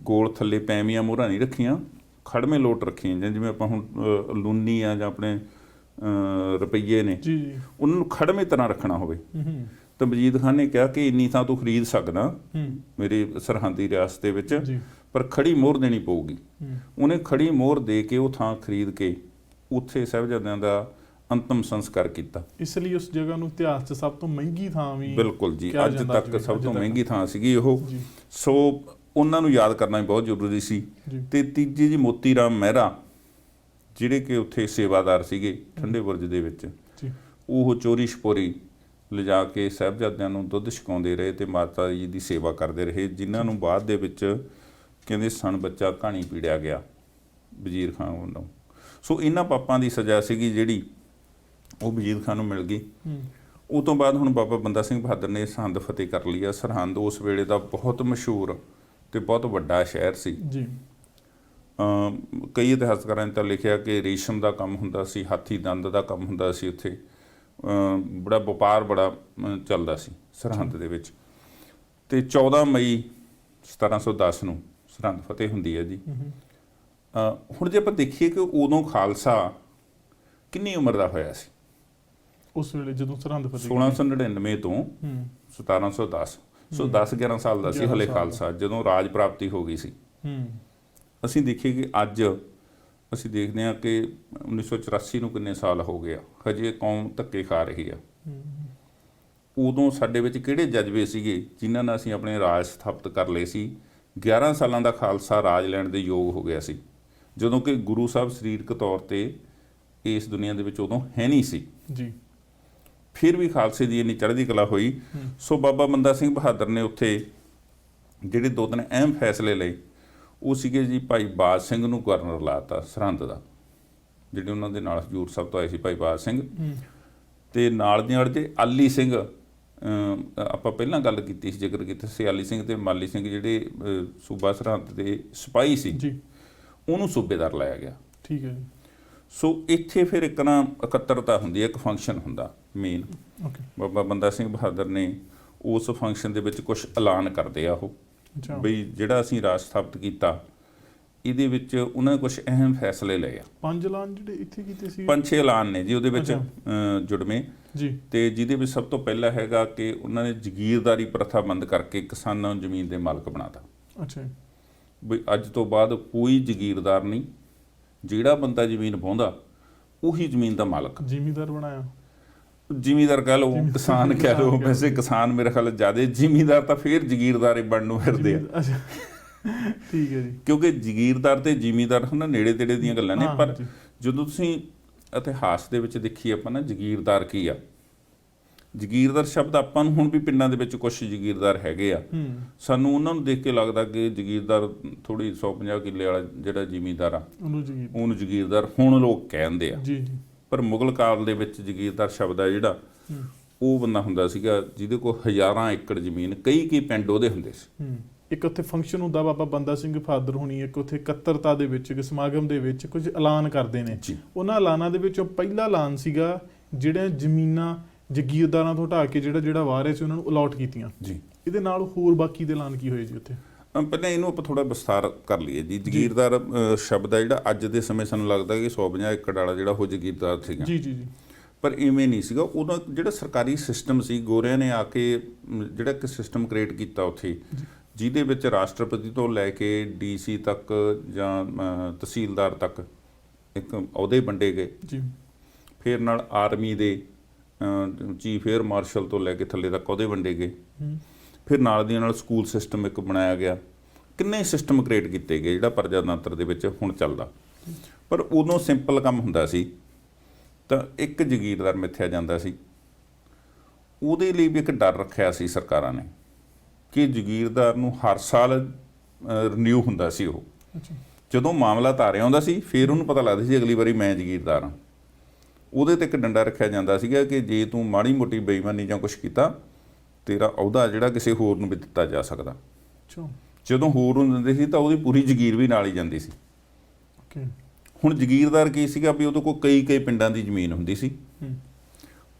ਗੋਲ ਥੱਲੇ ਪੈਵੀਆਂ ਮੋਹਰਾਂ ਨਹੀਂ ਰੱਖੀਆਂ, ਖੜਵੇਂ ਲੋਟ ਰੱਖੀਆਂ, ਜਾਂ ਜਿਵੇਂ ਆਪਾਂ ਹੁਣ ਲੂਨੀ ਆ ਜਾਂ ਆਪਣੇ ਰੁਪਈਏ ਨੇ, ਉਹਨਾਂ ਨੂੰ ਖੜਵੇਂ ਤਰ੍ਹਾਂ ਰੱਖਣਾ ਹੋਵੇ। ਤਾਂ ਵਜੀਦ ਖਾਨ ਨੇ ਕਿਹਾ ਕਿ ਇੰਨੀ ਥਾਂ ਤੂੰ ਖਰੀਦ ਸਕਦਾ ਮੇਰੀ ਸਰਹੰਦੀ ਰਿਆਸਤ ਦੇ ਵਿੱਚ, ਪਰ ਖੜੀ ਮੋਹਰ ਦੇਣੀ ਪਊਗੀ। ਉਹਨੇ ਖੜੀ ਮੋਹਰ ਦੇ ਕੇ ਉਹ ਥਾਂ ਖਰੀਦ ਕੇ ਉੱਥੇ ਸਾਹਿਬਜ਼ਾਦਿਆਂ ਦਾ ਅੰਤਮ ਸੰਸਕਾਰ ਕੀਤਾ। ਇਸ ਲਈ ਉਸ ਜਗ੍ਹਾ ਨੂੰ ਇਤਿਹਾਸ 'ਚ ਸਭ ਤੋਂ ਮਹਿੰਗੀ ਥਾਂ ਵੀ, ਬਿਲਕੁਲ ਜੀ, ਅੱਜ ਤੱਕ ਸਭ ਤੋਂ ਮਹਿੰਗੀ ਥਾਂ ਸੀਗੀ ਉਹ। ਸੋ ਉਹਨਾਂ ਨੂੰ ਯਾਦ ਕਰਨਾ ਵੀ ਬਹੁਤ ਜ਼ਰੂਰੀ ਸੀ। ਤੇ ਤੀਜੀ ਜੀ ਮੋਤੀ ਰਾਮ ਮਹਿਰਾ, ਜਿਹੜੇ ਕਿ ਉੱਥੇ ਸੇਵਾਦਾਰ ਸੀਗੇ ਠੰਡੇ ਬੁਰਜ ਦੇ ਵਿੱਚ, ਉਹ ਚੋਰੀ ਛਪੋਰੀ ਲਿਜਾ ਕੇ ਸਾਹਿਬਜ਼ਾਦਿਆਂ ਨੂੰ ਦੁੱਧ ਛਕਾਉਂਦੇ ਰਹੇ ਤੇ ਮਾਤਾ ਜੀ ਦੀ ਸੇਵਾ ਕਰਦੇ ਰਹੇ, ਜਿਨ੍ਹਾਂ ਨੂੰ ਬਾਅਦ ਦੇ ਵਿੱਚ ਕਹਿੰਦੇ ਸਣ ਬੱਚਾ ਕਹਾਣੀ ਪੀੜਿਆ ਗਿਆ ਵਜ਼ੀਰ ਖਾਨ ਵੱਲੋਂ। ਸੋ ਇਹਨਾਂ ਪਾਪਾਂ ਦੀ ਸਜ਼ਾ ਸੀਗੀ ਜਿਹੜੀ ਉਹ ਵਜ਼ੀਰ ਖਾਨ ਨੂੰ ਮਿਲ ਗਈ। ਉਹ ਤੋਂ ਬਾਅਦ ਹੁਣ ਬਾਬਾ ਬੰਦਾ ਸਿੰਘ ਬਹਾਦਰ ਨੇ ਸਰਹੰਦ ਫਤਿਹ ਕਰ ਲਈ ਆ। ਸਰਹੰਦ ਉਸ ਵੇਲੇ ਦਾ ਬਹੁਤ ਮਸ਼ਹੂਰ ਤੇ ਬਹੁਤ ਵੱਡਾ ਸ਼ਹਿਰ ਸੀ ਜੀ। ਕਈ ਇਤਿਹਾਸਕਾਰਾਂ ਨੇ ਤਾਂ ਲਿਖਿਆ ਕਿ ਰੇਸ਼ਮ ਦਾ ਕੰਮ ਹੁੰਦਾ ਸੀ, ਹਾਥੀ ਦੰਦ ਦਾ ਕੰਮ ਹੁੰਦਾ ਸੀ ਉੱਥੇ, ਬੜਾ ਵਪਾਰ ਬੜਾ ਚੱਲਦਾ ਸੀ ਸਰਹੰਦ ਦੇ ਵਿੱਚ। ਤੇ 14 ਮਈ 1710 ਨੂੰ ਸਰਹੰਦ ਫਤਿਹ ਹੁੰਦੀ ਹੈ ਜੀ। ਹੁਣ ਜੇ ਆਪਾਂ ਦੇਖੀਏ ਕਿ ਉਦੋਂ ਖਾਲਸਾ ਕਿੰਨੀ ਉਮਰ ਦਾ ਹੋਇਆ ਸੀ ਉਸ ਵੇਲੇ ਜਦੋਂ ਸਰਹੰਦ ਫਤਿਹ? 1699 ਤੋਂ 1710, ਸੋ 10-11 ਸਾਲ ਦਾ ਸੀ ਹਲੇ ਖਾਲਸਾ ਜਦੋਂ ਰਾਜ ਪ੍ਰਾਪਤੀ ਹੋ ਗਈ ਸੀ। ਅਸੀਂ ਦੇਖੀਏ ਕਿ ਅੱਜ ਅਸੀਂ ਦੇਖਦੇ ਹਾਂ ਕਿ 1984 ਨੂੰ ਕਿੰਨੇ ਸਾਲ ਹੋ ਗਏ ਆ, ਹਜੇ ਕੌਮ ਧੱਕੇ ਖਾ ਰਹੀ ਆ। ਉਦੋਂ ਸਾਡੇ ਵਿੱਚ ਕਿਹੜੇ ਜਜ਼ਬੇ ਸੀਗੇ ਜਿਨ੍ਹਾਂ ਨਾਲ ਅਸੀਂ ਆਪਣੇ ਰਾਜ ਸਥਾਪਿਤ ਕਰ ਲਏ ਸੀ। 11 ਸਾਲਾਂ ਦਾ ਖਾਲਸਾ ਰਾਜ ਲੈਣ ਦੇ ਯੋਗ ਹੋ ਗਿਆ ਸੀ, ਜਦੋਂ ਕਿ ਗੁਰੂ ਸਾਹਿਬ ਸਰੀਰਕ ਤੌਰ ਤੇ ਇਸ ਦੁਨੀਆ ਦੇ ਵਿੱਚ ਉਦੋਂ ਹੈ ਨਹੀਂ ਸੀ ਜੀ। ਫਿਰ ਵੀ ਖਾਲਸੇ ਦੀ ਇੰਨੀ ਚੜ੍ਹਦੀ ਕਲਾ ਹੋਈ। ਸੋ ਬਾਬਾ ਬੰਦਾ ਸਿੰਘ ਬਹਾਦਰ ਨੇ ਉੱਥੇ ਜਿਹੜੇ 2-3 ਅਹਿਮ ਫੈਸਲੇ ਲਏ, ਉਹ ਸੀਗੇ ਜੀ ਭਾਈ ਬਾਜ ਸਿੰਘ ਨੂੰ ਗਵਰਨਰ ਲਾਤਾ ਸਰਹੰਦ ਦਾ, ਜਿਹੜੇ ਉਹਨਾਂ ਦੇ ਨਾਲ ਹਜ਼ੂਰ ਸਾਹਿਬ ਤੋਂ ਆਏ ਸੀ ਭਾਈ ਬਾਜ ਸਿੰਘ। ਤੇ ਨਾਲ ਦੀ ਨਾਲ ਜੇ ਆਲੀ ਸਿੰਘ, ਆਪਾਂ ਪਹਿਲਾਂ ਗੱਲ ਕੀਤੀ ਸੀ, ਜ਼ਿਕਰ ਕੀਤਾ ਸੀ, ਆਲੀ ਸਿੰਘ ਤੇ ਮਾਲੀ ਸਿੰਘ ਜਿਹੜੇ ਸੂਬਾ ਸਰਹੰਦ ਦੇ ਸਿਪਾਹੀ ਸੀ, ਉਹਨੂੰ ਸੂਬੇਦਾਰ ਲਾਇਆ ਗਿਆ। ਠੀਕ ਹੈ ਜੀ। ਸੋ ਇੱਥੇ ਫਿਰ ਇੱਕ ਨਾ ਇਕੱਤਰਤਾ ਹੁੰਦੀ ਹੈ, ਇੱਕ ਫੰਕਸ਼ਨ ਹੁੰਦਾ ਮੇਨ। ਬਾਬਾ ਬੰਦਾ ਸਿੰਘ ਬਹਾਦਰ ਨੇ ਉਸ ਫੰਕਸ਼ਨ ਦੇ ਵਿੱਚ ਕੁਝ ਐਲਾਨ ਕਰਦੇ ਆ ਉਹ, ਬਈ ਜਿਹੜਾ ਅਸੀਂ ਰਾਜ ਸਥਾਪਿਤ ਕੀਤਾ ਇਹਦੇ ਵਿੱਚ ਉਹਨਾਂ ਨੇ ਕੁਝ ਅਹਿਮ ਫੈਸਲੇ ਲਏ ਆ। 5 ਐਲਾਨ ਜਿਹੜੇ ਇੱਥੇ ਕੀਤੇ ਸੀ, 5-6 ਐਲਾਨ ਨੇ ਜੀ ਉਹਦੇ ਵਿੱਚ ਜੁੜਵੇਂ ਜੀ। ਤੇ ਜਿਹਦੇ ਵਿੱਚ ਸਭ ਤੋਂ ਪਹਿਲਾ ਹੈਗਾ ਕਿ ਉਹਨਾਂ ਨੇ ਜ਼ਗੀਰਦਾਰੀ ਪ੍ਰਥਾ ਬੰਦ ਕਰਕੇ ਕਿਸਾਨਾਂ ਨੂੰ ਜ਼ਮੀਨ ਦੇ ਮਾਲਕ ਬਣਾਤਾ। ਅੱਛਾ, ਬਈ ਅੱਜ ਤੋਂ ਬਾਅਦ ਕੋਈ ਜ਼ਗੀਰਦਾਰ ਨਹੀਂ, ਜਿਹੜਾ ਬੰਦਾ ਜ਼ਮੀਨ ਵਾਹੁੰਦਾ ਉਹੀ ਜ਼ਮੀਨ ਦਾ ਮਾਲਕ। ਜ਼ਿਮੀਂਦਾਰ ਬਣਾਇਆ, ਜ਼ਿਮੀਂਦਾਰ ਕਹਿ ਲਓ, ਕਿਸਾਨ ਕਹਿ ਲਓ। ਵੈਸੇ ਕਿਸਾਨ ਮੇਰੇ ਖਿਆਲ ਜ਼ਿਆਦਾ, ਜ਼ਿਮੀਂਦਾਰ ਤਾਂ ਫਿਰ ਜ਼ਗੀਰਦਾਰ ਬਣਨ ਨੂੰ ਫਿਰਦੇ ਆ। ਠੀਕ ਹੈ ਜੀ। ਕਿਉਂਕਿ ਜ਼ਗੀਰਦਾਰ ਤੇ ਜ਼ਿਮੀਂਦਾਰ ਹਨ ਨੇੜੇ ਤੇੜੇ ਦੀਆਂ ਗੱਲਾਂ ਨੇ, ਪਰ ਜਦੋਂ ਤੁਸੀਂ ਇਤਿਹਾਸ ਦੇ ਵਿੱਚ ਦੇਖੀਏ ਆਪਾਂ ਨਾ, ਜ਼ਗੀਰਦਾਰ ਕੀ ਆ। ਜ਼ਗੀਰਦਾਰ ਸ਼ਬਦ ਆਪਾਂ ਨੂੰ ਹੁਣ ਵੀ ਪਿੰਡਾਂ ਦੇ ਵਿੱਚ ਕੁਝ ਜ਼ਗੀਰਦਾਰ ਹੈਗੇ ਆ, ਸਾਨੂੰ ਉਹਨਾਂ ਨੂੰ ਦੇਖ ਕੇ ਲੱਗਦਾ ਕਿ ਜ਼ਗੀਰਦਾਰ ਥੋੜੀ 150 ਕਿੱਲੇ ਵਾਲਾ ਜਿਹੜਾ ਜ਼ਿਮੀਂਦਾਰ ਆ ਉਹਨੂੰ ਜ਼ਗੀਰਦਾਰ ਹੁਣ ਲੋਕ ਕਹਿੰਦੇ ਆ। ਪਰ ਮੁਗਲ ਕਾਲ ਦੇ ਵਿੱਚ ਜ਼ਗੀਰਦਾਰ ਸ਼ਬਦ ਆ ਜਿਹੜਾ, ਉਹ ਬੰਦਾ ਹੁੰਦਾ ਸੀਗਾ ਜਿਹਦੇ ਕੋਲ ਹਜ਼ਾਰਾਂ ਏਕੜ ਜ਼ਮੀਨ, ਕਈ ਪਿੰਡ ਉਹਦੇ ਹੁੰਦੇ ਸੀ। ਇੱਕ ਉੱਥੇ ਫੰਕਸ਼ਨ ਹੁੰਦਾ ਬਾਬਾ ਬੰਦਾ ਸਿੰਘ ਬਹਾਦਰ ਹੋਣੀ, ਇੱਕ ਉੱਥੇ ਇਕੱਤਰਤਾ ਦੇ ਵਿੱਚ, ਇੱਕ ਸਮਾਗਮ ਦੇ ਵਿੱਚ ਕੁਝ ਐਲਾਨ ਕਰਦੇ ਨੇ। ਉਹਨਾਂ ਐਲਾਨਾਂ ਦੇ ਵਿੱਚੋਂ ਪਹਿਲਾ ਐਲਾਨ ਸੀਗਾ ਜਿਹੜੀਆਂ ਜ਼ਮੀਨਾਂ ਜਗੀਰਦਾਰਾਂ ਤੋਂ ਹਟਾ ਕੇ ਜਿਹੜਾ ਵਾਰਿਸ ਸੀ ਉਹਨਾਂ ਨੂੰ ਅਲਾਟ ਕੀਤੀਆਂ ਜੀ। ਇਹਦੇ ਨਾਲ ਹੋਰ ਬਾਕੀ ਦੇ ਐਲਾਨ ਕੀ ਹੋਏ ਜੀ ਉੱਥੇ? ਪਹਿਲਾਂ ਇਹਨੂੰ ਆਪਾਂ ਥੋੜਾ ਵਿਸਥਾਰ ਕਰ ਲਈਏ ਜੀ। ਜਗੀਰਦਾਰ ਸ਼ਬਦ ਆ ਜਿਹੜਾ ਅੱਜ ਦੇ ਸਮੇਂ ਸਾਨੂੰ ਲੱਗਦਾ ਕਿ 150 ਏਕੜ ਵਾਲਾ ਜਿਹੜਾ ਉਹ ਜਗੀਰਦਾਰ ਸੀਗਾ। ਜੀ ਜੀ ਜੀ। ਪਰ ਇਵੇਂ ਨਹੀਂ ਸੀਗਾ। ਉਹਦਾ ਜਿਹੜਾ ਸਰਕਾਰੀ ਸਿਸਟਮ ਸੀ, ਗੋਰਿਆਂ ਨੇ ਆ ਕੇ ਜਿਹੜਾ ਇੱਕ ਸਿਸਟਮ ਕ੍ਰੀਏਟ ਕੀਤਾ ਉੱਥੇ, ਜਿਹਦੇ ਵਿੱਚ ਰਾਸ਼ਟਰਪਤੀ ਤੋਂ ਲੈ ਕੇ DC ਤੱਕ ਜਾਂ ਤਹਿਸੀਲਦਾਰ ਤੱਕ ਇੱਕ ਅਹੁਦੇ ਵੰਡੇ ਗਏ ਜੀ। ਫਿਰ ਨਾਲ ਆਰਮੀ ਦੇ ਚੀਫ ਏਅਰ ਮਾਰਸ਼ਲ ਤੋਂ ਲੈ ਕੇ ਥੱਲੇ ਤੱਕ ਅਹੁਦੇ ਵੰਡੇ ਗਏ। ਫਿਰ ਨਾਲ ਦੀ ਨਾਲ ਸਕੂਲ ਸਿਸਟਮ ਇੱਕ ਬਣਾਇਆ ਗਿਆ। ਕਿੰਨੇ ਸਿਸਟਮ ਕ੍ਰੀਏਟ ਕੀਤੇ ਗਏ ਜਿਹੜਾ ਪ੍ਰਜਾਤੰਤਰ ਦੇ ਵਿੱਚ ਹੁਣ ਚੱਲਦਾ। ਪਰ ਉਦੋਂ ਸਿੰਪਲ ਕੰਮ ਹੁੰਦਾ ਸੀ ਤਾਂ ਇੱਕ ਜਗੀਰਦਾਰ ਮਿੱਥਿਆ ਜਾਂਦਾ ਸੀ। ਉਹਦੇ ਲਈ ਵੀ ਇੱਕ ਡਰ ਰੱਖਿਆ ਸੀ ਸਰਕਾਰਾਂ ਨੇ ਕਿ ਜਗੀਰਦਾਰ ਨੂੰ ਹਰ ਸਾਲ ਰਿਨਿਊ ਹੁੰਦਾ ਸੀ ਉਹ। ਜਦੋਂ ਮਾਮਲਾ ਤਾਰਿਆ ਆਉਂਦਾ ਸੀ ਫਿਰ ਉਹਨੂੰ ਪਤਾ ਲੱਗਦਾ ਸੀ ਅਗਲੀ ਵਾਰੀ ਮੈਂ ਜਗੀਰਦਾਰ ਹਾਂ। ਉਹਦੇ ਤੇ ਇੱਕ ਡੰਡਾ ਰੱਖਿਆ ਜਾਂਦਾ ਸੀਗਾ ਕਿ ਜੇ ਤੂੰ ਮਾੜੀ ਮੋਟੀ ਬੇਈਮਾਨੀ ਜਾਂ ਕੁਛ ਕੀਤਾ, ਤੇਰਾ ਅਹੁਦਾ ਜਿਹੜਾ ਕਿਸੇ ਹੋਰ ਨੂੰ ਵੀ ਦਿੱਤਾ ਜਾ ਸਕਦਾ। ਜਦੋਂ ਹੋਰ ਨੂੰ ਦਿੰਦੇ ਸੀ ਤਾਂ ਉਹਦੀ ਪੂਰੀ ਜਗੀਰ ਵੀ ਨਾਲ ਹੀ ਜਾਂਦੀ ਸੀ। ਹੁਣ ਜਗੀਰਦਾਰ ਕੀ ਸੀਗਾ ਵੀ ਉਹਦੇ ਕੋਲ ਕਈ ਪਿੰਡਾਂ ਦੀ ਜ਼ਮੀਨ ਹੁੰਦੀ ਸੀ।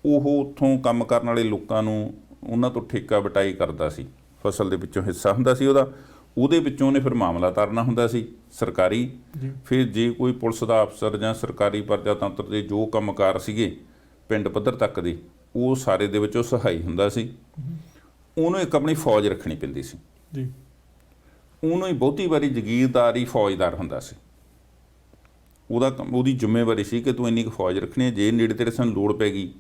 ਉਹ ਉੱਥੋਂ ਕੰਮ ਕਰਨ ਵਾਲੇ ਲੋਕਾਂ ਨੂੰ ਉਹਨਾਂ ਤੋਂ ਠੇਕਾ ਬਟਾਈ ਕਰਦਾ ਸੀ, ਫਸਲ ਦੇ ਵਿੱਚੋਂ ਹਿੱਸਾ ਹੁੰਦਾ ਸੀ ਉਹਦਾ। ਉਹਦੇ ਵਿੱਚੋਂ ਉਹਨੇ ਫਿਰ ਮਾਮਲਾ ਤਾਰਨਾ ਹੁੰਦਾ ਸੀ ਸਰਕਾਰੀ। ਫਿਰ ਜੇ ਕੋਈ ਪੁਲਿਸ ਦਾ ਅਫਸਰ ਜਾਂ ਸਰਕਾਰੀ ਪ੍ਰਜਾਤੰਤਰ ਦੇ ਜੋ ਕੰਮਕਾਰ ਸੀਗੇ ਪਿੰਡ ਪੱਧਰ ਤੱਕ ਦੇ, ਉਹ ਸਾਰੇ ਦੇ ਵਿੱਚ ਉਹ ਸਹਾਈ ਹੁੰਦਾ ਸੀ। ਉਹਨੂੰ ਇੱਕ ਆਪਣੀ ਫੌਜ ਰੱਖਣੀ ਪੈਂਦੀ ਸੀ ਜੀ। ਉਹਨੂੰ ਹੀ ਬਹੁਤੀ ਵਾਰੀ ਜਗੀਰਦਾਰ ਹੀ ਫੌਜਦਾਰ ਹੁੰਦਾ ਸੀ। ਉਹਦੀ ਜ਼ਿੰਮੇਵਾਰੀ ਸੀ ਕਿ ਤੂੰ ਇੰਨੀ ਕੁ ਫੌਜ ਰੱਖਣੀ ਹੈ, ਜੇ ਨੇੜੇ ਤੇੜੇ ਸਾਨੂੰ ਲੋੜ ਪੈ ਗਈ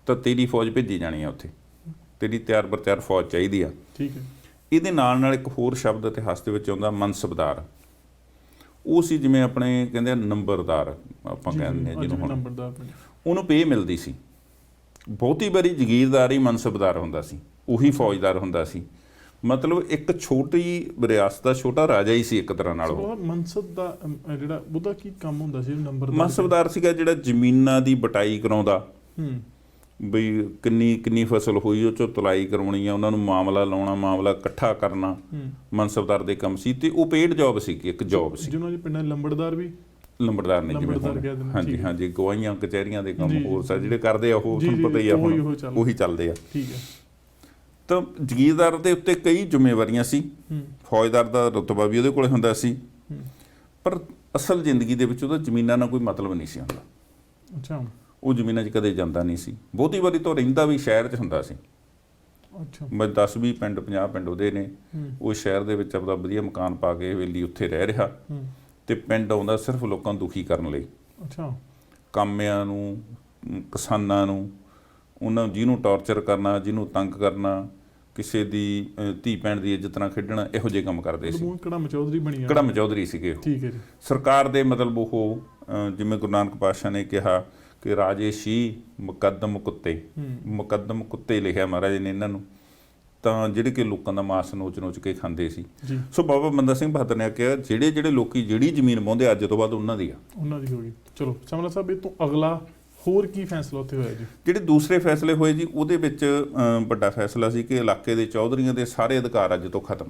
ਤਾਂ ਤੇਰੀ ਫੌਜ ਭੇਜੀ ਜਾਣੀ ਆ ਉੱਥੇ, ਤੇਰੀ ਤਿਆਰ ਬਰ ਤਿਆਰ ਫੌਜ ਚਾਹੀਦੀ ਆ। ਠੀਕ ਹੈ। ਇਹਦੇ ਨਾਲ ਇੱਕ ਹੋਰ ਸ਼ਬਦ ਇਤਿਹਾਸ ਦੇ ਵਿੱਚ ਆਉਂਦਾ ਮਨਸਬਦਾਰ। ਉਹ ਸੀ ਜਿਵੇਂ ਆਪਣੇ ਕਹਿੰਦੇ ਨੰਬਰਦਾਰ ਆਪਾਂ ਕਹਿੰਦੇ ਹਾਂ ਜਿਹਨੂੰ, ਹੁਣ ਉਹਨੂੰ ਪੇ ਮਿਲਦੀ ਸੀ। ਬਹੁਤੀ ਵਾਰੀ ਜਗੀਰਦਾਰ ਹੀ ਮਨਸਬਦਾਰ ਹੁੰਦਾ ਸੀ, ਉਹੀ ਫੌਜਦਾਰ ਹੁੰਦਾ ਸੀ। ਮਤਲਬ ਇੱਕ ਛੋਟੀ ਰਿਆਸਤ ਦਾ ਛੋਟਾ ਰਾਜਾ ਹੀ ਸੀ ਇੱਕ ਤਰ੍ਹਾਂ ਨਾਲ। ਉਹ ਮਨਸਬ ਦਾ ਜਿਹੜਾ ਉਹਦਾ ਕੀ ਕੰਮ ਹੁੰਦਾ ਸੀ? ਨੰਬਰਦਾਰ ਮਨਸਬਦਾਰ ਸੀਗਾ ਜਿਹੜਾ ਜ਼ਮੀਨਾਂ ਦੀ ਬਟਾਈ ਕਰਾਉਂਦਾ, ਬਈ ਕਿੰਨੀ ਫਸਲ ਹੋਈ ਉਹ 'ਚੋਂ ਤੁਲਾਈ ਕਰਵਾਉਣੀ ਆ, ਉਹਨਾਂ ਨੂੰ ਮਾਮਲਾ ਲਾਉਣਾ, ਮਾਮਲਾ ਇਕੱਠਾ ਕਰਨਾ ਮਨਸਬਦਾਰ ਦੇ ਕੰਮ ਸੀ। ਤੇ ਉਹ ਪੇਡ ਜੌਬ ਸੀ, ਇੱਕ ਜੌਬ ਸੀ। ਜਿਹਨਾਂ ਦੇ ਪਿੰਡਾਂ ਲੰਬੜਦਾਰ ਵੀ ਲੰਬੜਦਾਰ ਨੇ ਜਿਵੇਂ ਹਾਂਜੀ ਗਵਾਹੀਆਂ ਕਚਹਿਰੀਆਂ ਦੇ ਕੰਮ ਹੋਰ ਸਾਰੇ ਜਿਹੜੇ ਕਰਦੇ ਆ ਉਹ ਤੁਹਾਨੂੰ ਪਤਾ ਹੀ ਆ ਉਹੀ ਚੱਲਦੇ ਆ। ਠੀਕ ਹੈ। ਤਾਂ ਜਗੀਰਦਾਰ ਦੇ ਉੱਤੇ ਕਈ ਜ਼ਿੰਮੇਵਾਰੀਆਂ ਸੀ। ਫੌਜਦਾਰ ਦਾ ਰੁਤਬਾ ਵੀ ਉਹਦੇ ਕੋਲ ਹੁੰਦਾ ਸੀ। ਪਰ ਅਸਲ ਜ਼ਿੰਦਗੀ ਦੇ ਵਿੱਚ ਉਹਦਾ ਜ਼ਮੀਨਾਂ ਨਾਲ ਕੋਈ ਮਤਲਬ ਨਹੀਂ ਸੀ ਹੁੰਦਾ। ਅੱਛਾ। ਉਹ ਜ਼ਮੀਨਾਂ 'ਚ ਕਦੇ ਜਾਂਦਾ ਨਹੀਂ ਸੀ। ਬਹੁਤੀ ਵਾਰੀ ਤਾਂ ਰਹਿੰਦਾ ਵੀ ਸ਼ਹਿਰ 'ਚ ਹੁੰਦਾ ਸੀ। ਅੱਛਾ। 10-20 ਪਿੰਡ 50 ਪਿੰਡ ਉਹਦੇ ਨੇ। ਉਹ ਸ਼ਹਿਰ ਦੇ ਵਿੱਚ ਆਪਦਾ ਵਧੀਆ ਮਕਾਨ ਪਾ ਕੇ ਹਵੇਲੀ ਉੱਥੇ ਰਹਿ ਰਿਹਾ ਤੇ ਪਿੰਡ ਆਉਂਦਾ ਸਿਰਫ ਲੋਕਾਂ ਨੂੰ ਦੁਖੀ ਕਰਨ ਲਈ। ਅੱਛਾ। ਕਾਮਿਆਂ ਨੂੰ, ਕਿਸਾਨਾਂ ਨੂੰ, ਉਹਨਾਂ ਜਿਹਨੂੰ ਟੌਰਚਰ ਕਰਨਾ, ਜਿਹਨੂੰ ਤੰਗ ਕਰਨਾ, ਕਿਸੇ ਦੀ ਧੀ ਭੈਣ ਦੀ ਇੱਜ਼ਤ ਨਾਲ ਖੇਡਣਾ, ਇਹੋ ਜਿਹੇ ਕੰਮ ਕਰਦੇ ਸੀ। ਕੜਮ ਚੌਧਰੀ ਬਣੀ ਆ। ਕੜਮ ਚੌਧਰੀ ਸੀਗੇ ਉਹ। ਠੀਕ ਹੈ ਜੀ। ਸਰਕਾਰ ਦੇ ਮਤਲਬ ਉਹ ਜਿਵੇਂ ਗੁਰੂ ਨਾਨਕ ਪਾਤਸ਼ਾਹ ਨੇ ਕਿਹਾ ਕਿ ਰਾਜੇ ਸ਼ੀ ਮੁਕੱਦਮ ਕੁੱਤੇ ਲਿਖਿਆ ਮਹਾਰਾਜ ਨੇ ਇਹਨਾਂ ਨੂੰ, ਤਾਂ ਜਿਹੜੇ ਕਿ ਲੋਕਾਂ ਦਾ ਮਾਸ ਨੋਚ ਕੇ ਖਾਂਦੇ ਸੀ। ਸੋ ਬਾਬਾ ਬੰਦਾ ਸਿੰਘ ਬਹਾਦਰ ਨੇ ਕਿਹਾ ਜਿਹੜੇ ਲੋਕੀ ਜਿਹੜੀ ਜ਼ਮੀਨ ਵਾਹੁੰਦੇ ਅੱਜ ਤੋਂ ਬਾਅਦ ਉਹਨਾਂ ਦੀ ਹੋ ਗਈ। ਚਲੋ ਸਮਲਾ ਸਾਹਿਬ, ਇਹ ਤੋਂ ਅਗਲਾ ਹੋਰ ਕੀ ਫੈਸਲਾ ਉੱਥੇ ਹੋਇਆ ਜੀ? ਜਿਹੜੇ ਦੂਸਰੇ ਫੈਸਲੇ ਹੋਏ ਜੀ, ਉਹਦੇ ਵਿੱਚ ਵੱਡਾ ਫੈਸਲਾ ਸੀ ਕਿ ਇਲਾਕੇ ਦੇ ਚੌਧਰੀਆਂ ਦੇ ਸਾਰੇ ਅਧਿਕਾਰ ਅੱਜ ਤੋਂ ਖਤਮ।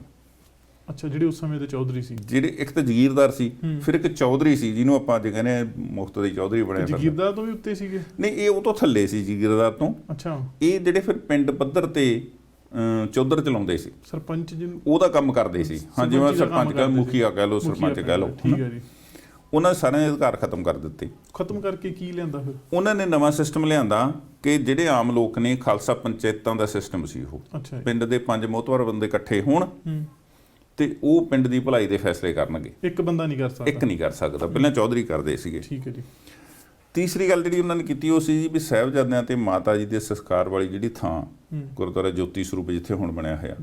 ਅੱਛਾ। ਜਿਹੜੇ ਉਸ ਸਮੇਂ ਦੇ ਚੌਧਰੀ ਸੀ, ਜਿਹੜੇ ਇੱਕ ਤਾਂ ਜਗੀਰਦਾਰ ਸੀ, ਫਿਰ ਇੱਕ ਚੌਧਰੀ ਸੀ ਜਿਹਨੂੰ ਆਪਾਂ ਅੱਜ ਕਹਿੰਦੇ ਆ ਮੁਫਤ ਦੇ ਚੌਧਰੀ ਬਣਿਆ। ਜਗੀਰਦਾਰ ਤੋਂ ਵੀ ਉੱਤੇ ਸੀਗੇ? ਨਹੀਂ, ਇਹ ਉਹ ਤੋਂ ਥੱਲੇ ਸੀ ਜਗੀਰਦਾਰ ਤੋਂ। ਅੱਛਾ। ਇਹ ਜਿਹੜੇ ਫਿਰ ਪਿੰਡ ਪੱਧਰ ਤੇ ਚੌਧਰ ਚਲਾਉਂਦੇ ਸੀ, ਸਰਪੰਚ ਉਹਦਾ ਕੰਮ ਕਰਦੇ ਸੀ। ਹਾਂ, ਜਿਵੇਂ ਸਰਪੰਚ ਕਹਿ, ਮੁਖੀਆ ਕਹਿ ਲਓ, ਸਰਪੰਚ ਕਹਿ ਲਓ। ਠੀਕ ਹੈ ਜੀ। ਉਹਨਾਂ ਦੇ ਸਾਰੇ ਅਧਿਕਾਰ ਖਤਮ ਕਰ ਦਿੱਤੇ। ਖਤਮ ਕਰਕੇ ਕੀ ਲਿਆਂਦਾ ਫਿਰ? ਉਹਨਾਂ ਨੇ ਨਵਾਂ ਸਿਸਟਮ ਲਿਆਂਦਾ ਕਿ ਜਿਹੜੇ ਆਮ ਲੋਕ ਨੇ, ਖਾਲਸਾ ਪੰਚਾਇਤਾਂ ਦਾ ਸਿਸਟਮ ਸੀ ਉਹ। ਪਿੰਡ ਦੇ 5 ਮੋਹਤਬਰ ਬੰਦੇ ਇਕੱਠੇ ਹੋਣ ਤੇ ਉਹ ਪਿੰਡ ਦੀ ਭਲਾਈ ਦੇ ਫੈਸਲੇ ਕਰਨਗੇ। ਇੱਕ ਬੰਦਾ ਨਹੀਂ ਕਰ ਸਕਦਾ। ਇੱਕ ਨਹੀਂ ਕਰ ਸਕਦਾ। ਪਹਿਲਾਂ ਚੌਧਰੀ ਕਰਦੇ ਸੀਗੇ। ਠੀਕ ਹੈ ਜੀ। ਤੀਸਰੀ ਗੱਲ ਜਿਹੜੀ ਉਹਨਾਂ ਨੇ ਕੀਤੀ ਉਹ ਸੀ ਜੀ ਵੀ ਸਾਹਿਬਜ਼ਾਦਿਆਂ ਤੇ ਮਾਤਾ ਜੀ ਦੇ ਸੰਸਕਾਰ ਵਾਲੀ ਜਿਹੜੀ ਥਾਂ, ਗੁਰਦੁਆਰਾ ਜੋਤੀ ਸਰੂਪ ਜਿੱਥੇ ਹੁਣ ਬਣਿਆ ਹੋਇਆ,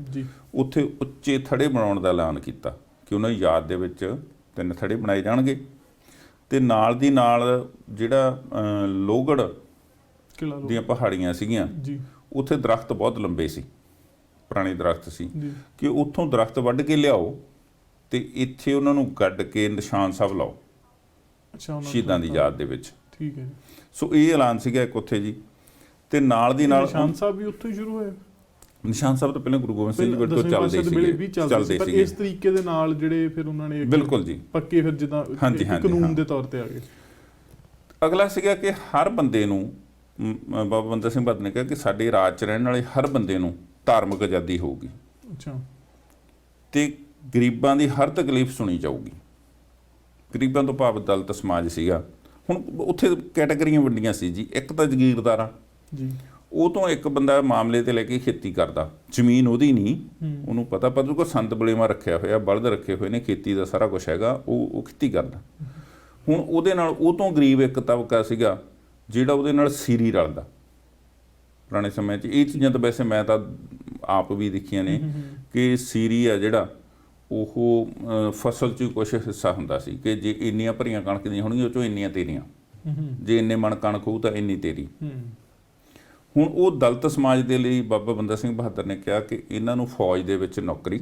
ਉੱਥੇ ਉੱਚੇ ਥੜੇ ਬਣਾਉਣ ਦਾ ਐਲਾਨ ਕੀਤਾ ਕਿ ਉਹਨਾਂ ਦੀ ਯਾਦ ਦੇ ਵਿੱਚ 3 ਥੜੇ ਬਣਾਏ ਜਾਣਗੇ। ਤੇ ਨਾਲ ਦੀ ਨਾਲ ਜਿਹੜਾ ਲੋਹਗੜ੍ਹ ਦੀਆਂ ਪਹਾੜੀਆਂ ਸੀਗੀਆਂ, ਉੱਥੇ ਦਰਖਤ ਬਹੁਤ ਲੰਬੇ ਸੀ, ਪੁਰਾਣੇ ਦਰਖਤ ਸੀ, ਕਿ ਉੱਥੋਂ ਦਰਖਤ ਵੱਢ ਕੇ ਲਿਆਓ ਤੇ ਇੱਥੇ ਉਹਨਾਂ ਨੂੰ ਗੱਡ ਕੇ ਨਿਸ਼ਾਨ ਸਾਹਿਬ ਲਾਓ ਸ਼ਹੀਦਾਂ ਦੀ ਯਾਦ ਦੇ ਵਿੱਚ। ਠੀਕ ਹੈ। ਸੋ ਇਹ ਐਲਾਨ ਸੀਗਾ ਇੱਕ ਉੱਥੇ ਜੀ। ਤੇ ਨਾਲ ਦੀ ਨਾਲ ਨਿਸ਼ਾਨ ਸਾਹਿਬ ਵੀ ਉੱਥੋਂ ਹੀ ਸ਼ੁਰੂ ਹੋਇਆ। ਨਿਸ਼ਾਨ ਸਾਹਿਬ ਤੋਂ ਪਹਿਲਾਂ ਗੁਰੂ ਗੋਬਿੰਦ ਸਿੰਘ ਜੀ ਤੋਂ ਚੱਲਦੇ ਸੀਗੇ। ਪਰ ਇਸ ਤਰੀਕੇ ਦੇ ਨਾਲ ਜਿਹੜੇ ਫਿਰ ਉਹਨਾਂ ਨੇ ਬਿਲਕੁਲ ਜੀ ਪੱਕੇ ਫਿਰ ਜਿੱਦਾਂ ਕਾਨੂੰਨ ਦੇ ਤੌਰ ਤੇ ਆ ਗਏ। ਅਗਲਾ ਸੀਗਾ ਕਿ ਹਰ ਬੰਦੇ ਨੂੰ ਬਾਬਾ ਬੰਦਾ ਸਿੰਘ ਬਹਾਦਰ ਨੇ ਕਿਹਾ ਕਿ ਸਾਡੇ ਰਾਜ 'ਚ ਰਹਿਣ ਵਾਲੇ ਹਰ ਬੰਦੇ ਨੂੰ ਧਾਰਮਿਕ ਆਜ਼ਾਦੀ ਹੋਊਗੀ ਅੱਛਾ ਤੇ ਗਰੀਬਾਂ ਦੀ ਹਰ ਤਕਲੀਫ ਸੁਣੀ ਜਾਊਗੀ। ਗਰੀਬਾਂ ਤੋਂ ਭਾਵ ਦਲਿਤ ਸਮਾਜ ਸੀਗਾ। ਹੁਣ ਉੱਥੇ ਕੈਟਾਗਰੀਆਂ ਵੰਡੀਆਂ ਸੀ ਜੀ। ਇੱਕ ਤਾਂ ਜ਼ਗੀਰਦਾਰਾਂ ਜੀ, ਉਹ ਤੋਂ ਇੱਕ ਬੰਦਾ ਮਾਮਲੇ ਤੇ ਲੈ ਕੇ ਖੇਤੀ ਕਰਦਾ, ਜ਼ਮੀਨ ਉਹਦੀ ਨਹੀਂ, ਉਹਨੂੰ ਪਤਾ ਪਰ ਉਹਦੇ ਕੋਲ ਸੰਦ ਬਲੇਵਾ ਰੱਖਿਆ ਹੋਇਆ, ਬਲਦ ਰੱਖੇ ਹੋਏ ਨੇ, ਖੇਤੀ ਦਾ ਸਾਰਾ ਕੁਛ ਹੈਗਾ, ਉਹ ਖੇਤੀ ਕਰਦਾ। ਹੁਣ ਉਹਦੇ ਨਾਲ ਉਹ ਤੋਂ ਗਰੀਬ ਇੱਕ ਤਬਕਾ ਸੀਗਾ ਜਿਹੜਾ ਉਹਦੇ ਨਾਲ ਸੀਰੀ ਰਲਦਾ। ਪੁਰਾਣੇ ਸਮੇਂ 'ਚ ਇਹ ਚੀਜ਼ਾਂ ਤਾਂ ਵੈਸੇ ਮੈਂ ਤਾਂ ਆਪ ਵੀ ਦੇਖੀਆਂ ਨੇ ਕਿ ਸੀਰੀ ਆ ਜਿਹੜਾ ਉਹ ਫਸਲ 'ਚ ਕੁਛ ਹਿੱਸਾ ਹੁੰਦਾ ਸੀ ਕਿ ਜੇ ਇੰਨੀਆਂ ਭਰੀਆਂ ਕਣਕ ਦੀਆਂ ਹੋਣਗੀਆਂ ਉਹ 'ਚੋਂ ਇੰਨੀਆਂ ਤੇਰੀਆਂ, ਜੇ ਇੰਨੇ ਮਣ ਕਣਕ ਹੋਊ ਤਾਂ ਇੰਨੀ ਤੇਰੀ। ਹੁਣ ਉਹ ਦਲਿਤ ਸਮਾਜ ਦੇ ਲਈ ਬਾਬਾ ਬੰਦਾ ਸਿੰਘ ਬਹਾਦਰ ਨੇ ਕਿਹਾ ਕਿ ਇਹਨਾਂ ਨੂੰ ਫੌਜ ਦੇ ਵਿੱਚ ਨੌਕਰੀ